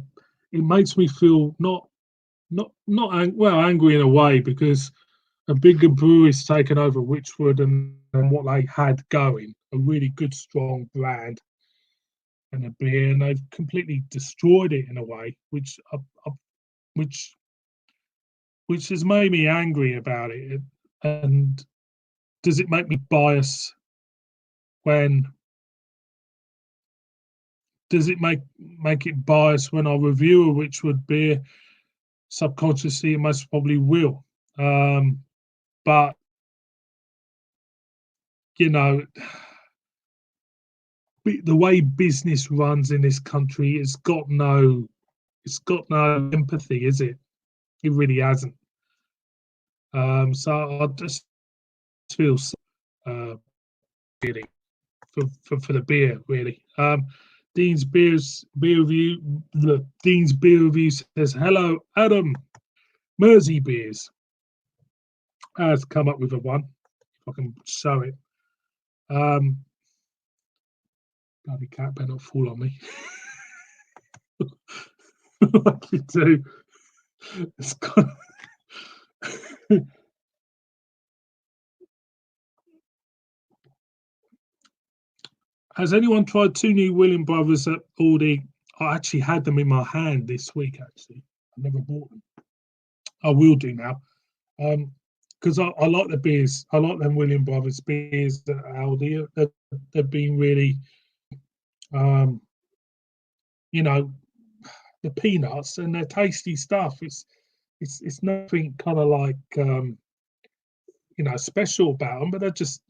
it makes me feel not angry in a way, because a bigger brewery's taken over Witchwood and what they had going, a really good strong brand. and a beer, and they've completely destroyed it in a way, which which has made me angry about it. And does it make me biased when does it make it biased when I review a Wychwood beer? Subconsciously, it most probably will. But you know, the way business runs in this country, it's got no empathy, is it? It really hasn't. So I just feel uh, really for the beer, really. Dean's beer review. The Dean's beer review says, "Hello, Adam. Mersey Beers has come up with a one. If I can show it. Um, bloody cat better not fall on me. What you do? It's got Has anyone tried two new William Brothers at Aldi? I actually had them in my hand this week. Actually, I never bought them. I will do now. Because I like the beers. I like them William Brothers beers at Aldi. They've been really, um, you know, the peanuts and they're tasty stuff. It's nothing kind of like special about them, but they're just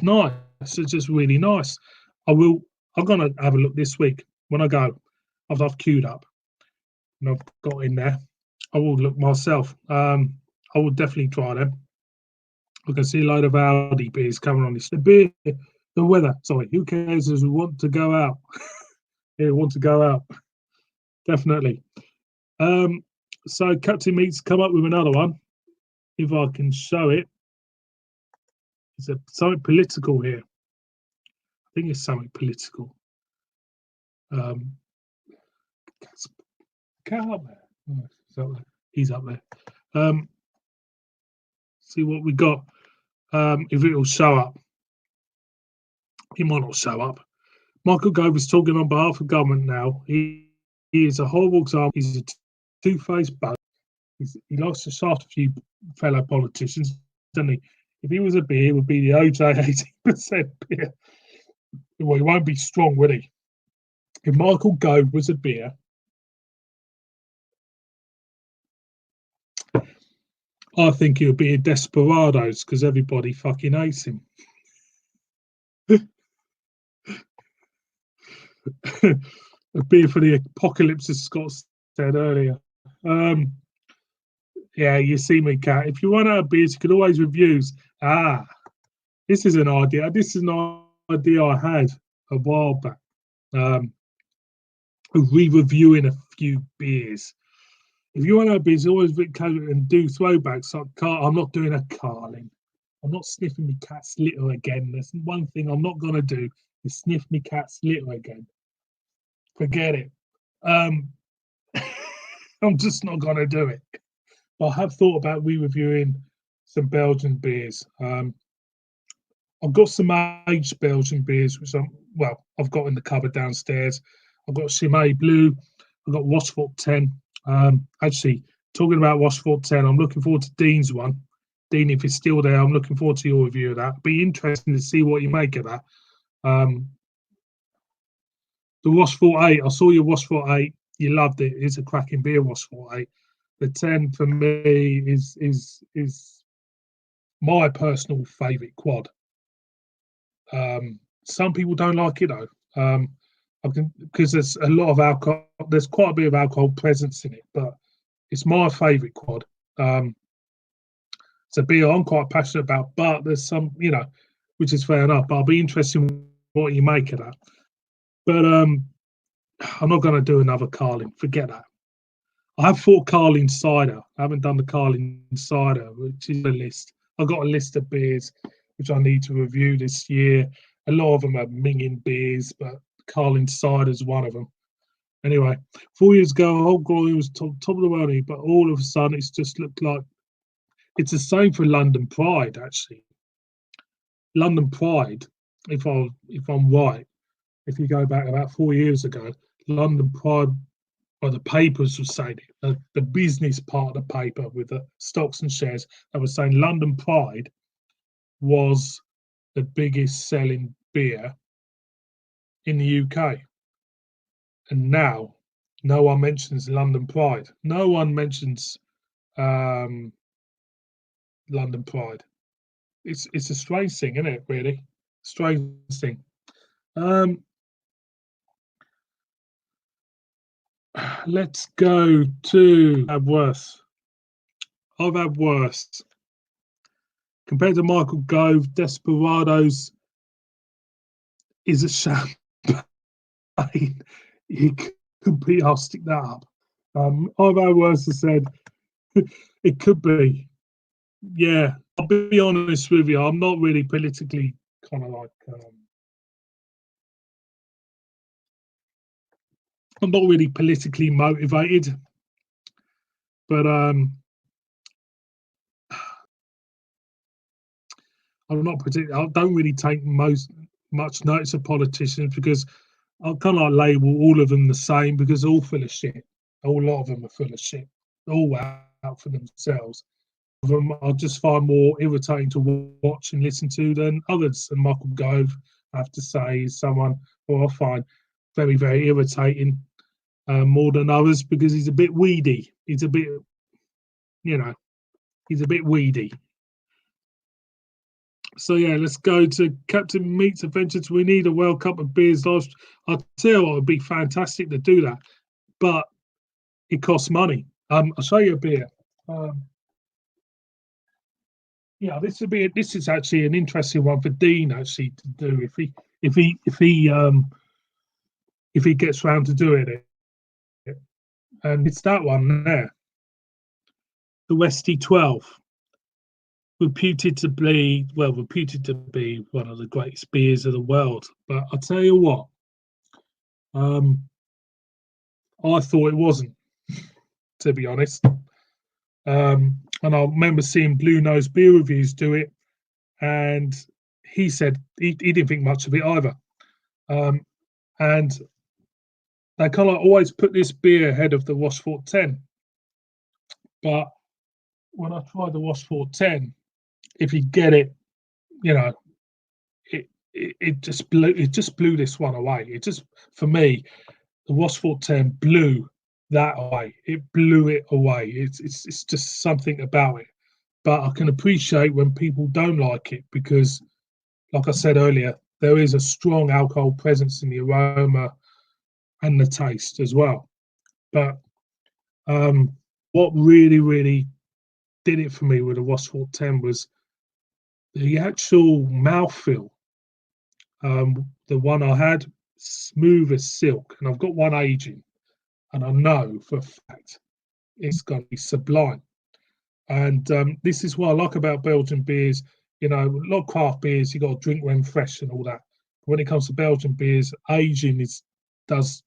nice. They're just really nice. I'm gonna have a look this week when I go. I've queued up and I've got in there. I will look myself. I will definitely try them. I can see a load of Aldi beers coming on this. The beer, the weather. Sorry, who cares as we want to go out? Yeah, want to go out. Definitely. So Captain Meat's come up with another one. If I can show it. It's something political here. I think it's something political. Cat up there. Oh, he's up there. See what we got. If it'll show up. He might not show up. Michael Gove is talking on behalf of government now. He is a horrible example. He's a two-faced bug. He likes to shaft a few fellow politicians, doesn't he? If he was a beer, it would be the OJ 18% beer. Well, he won't be strong, will he? If Michael Gove was a beer, I think he'll be a Desperados because everybody fucking hates him. A beer for the apocalypse, as Scott said earlier. Yeah, you see me, Cat. If you run out of beers, you can always reviews. This is an idea. This is an idea I had a while back. Re-reviewing a few beers. If you want to be always and do throwbacks, I'm not doing a Carling. I'm not sniffing my cat's litter again. There's one thing I'm not going to do is sniff my cat's litter again. Forget it. I'm just not going to do it. But I have thought about re-reviewing some Belgian beers. I've got some aged Belgian beers, which I've got in the cupboard downstairs. I've got Chimay Blue. I've got Rochefort 10. Actually, talking about Rochefort 10, I'm looking forward to Dean's one. Dean, if it's still there, I'm looking forward to your review of that. It'd be interesting to see what you make of that. The Rochefort 8, I saw your Rochefort 8. You loved it. It's a cracking beer, Rochefort 8. The 10 for me is my personal favourite quad. Some people don't like it though. Because there's a lot of alcohol. There's quite a bit of alcohol presence in it, but it's my favourite quad. It's a beer I'm quite passionate about, but there's some, which is fair enough. But I'll be interested in what you make of that. But I'm not going to do another Carling. Forget that. I have thought Carling cider. I haven't done the Carling cider, which is a list. I've got a list of beers which I need to review this year. A lot of them are minging beers, but Carling cider is one of them. Anyway, 4 years ago, Old Glory was top of the world, but all of a sudden it's just looked like it's the same for London Pride, actually. London Pride, if I'm right, if you go back about 4 years ago, London Pride, or the papers were saying it, the business part of the paper with the stocks and shares, I was saying London Pride was the biggest selling beer in the UK. And now no one mentions London Pride. No one mentions London Pride. It's a strange thing, isn't it? Really, strange thing. Let's go to have worse. I've had worse. Compared to Michael Gove, Desperados is a champagne. You could be. I'll stick that up. I've had worse. I said it could be. Yeah, I'll be honest with you. I'm not really politically kind of like. I'm not really politically motivated, but I'm not particularly. I don't really take much notice of politicians because I kind of like label all of them the same because they're all full of shit. A whole lot of them are full of shit. They're all out for themselves. Of them I just find more irritating to watch and listen to than others. And Michael Gove, I have to say, is someone who I find very, very irritating more than others because he's a bit weedy. He's a bit, he's a bit weedy. So yeah, let's go to Captain Meat's Adventures. We need a World Cup of beers. I'll tell you what, it'd be fantastic to do that, but it costs money. I'll show you a beer. Yeah, this is actually an interesting one for Dean actually to do if he gets round to doing it. And it's that one there, the Westie 12, reputed to be one of the greatest beers of the world. But I'll tell you what, I thought it wasn't, to be honest. And I remember seeing Blue Nose Beer Reviews do it, and he said he didn't think much of it either. And they kind of always put this beer ahead of the Rochefort 10. But when I tried the Rochefort 10, if you get it, it just blew this one away. It just, for me, the Rochefort 10 blew that away. It blew it away. It's just something about it. But I can appreciate when people don't like it because, like I said earlier, there is a strong alcohol presence in the aroma and the taste as well. But what really, really did it for me with the Rochefort 10 was the actual mouthfeel. The one I had, smooth as silk, and I've got one aging, and I know for a fact it's going to be sublime. And this is what I like about Belgian beers. A lot of craft beers, you got to drink when fresh and all that. But when it comes to Belgian beers, aging does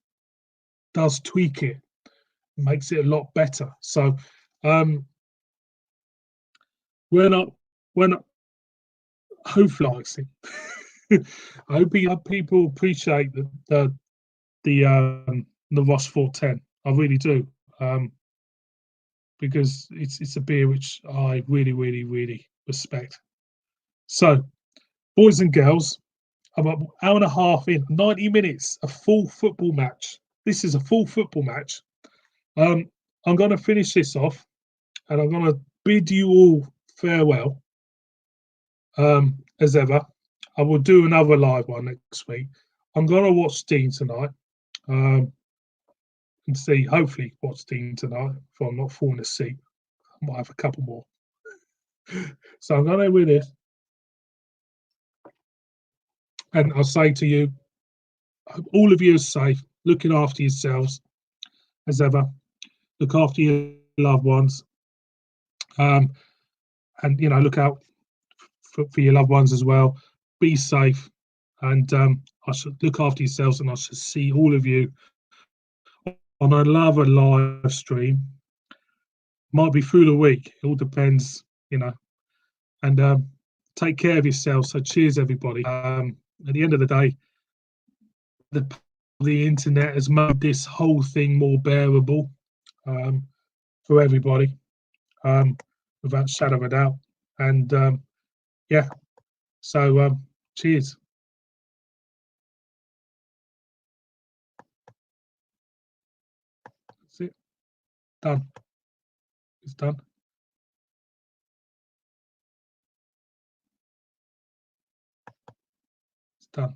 tweak it, makes it a lot better. So when hopefully likes it. I hope people appreciate the Rochefort 10. I really do, because it's a beer which I really, really, really respect. So, boys and girls, I'm an hour and a half in, 90 minutes, a full football match. This is a full football match. I'm going to finish this off, and I'm going to bid you all farewell. As ever, I will do another live one next week. I'm going to watch Dean tonight, and hopefully watch Dean tonight if I'm not falling asleep. I might have a couple more. So I'm going to with this. And I'll say to you, all of you are safe, looking after yourselves as ever. Look after your loved ones. And, look out for your loved ones as well. Be safe. And I should look after yourselves, and I shall see all of you on another live stream. Might be through the week. It all depends, And take care of yourselves. So cheers, everybody. At the end of the day, the internet has made this whole thing more bearable for everybody, without shadow of a doubt. And yeah, so cheers. That's it. Done. It's done. It's done.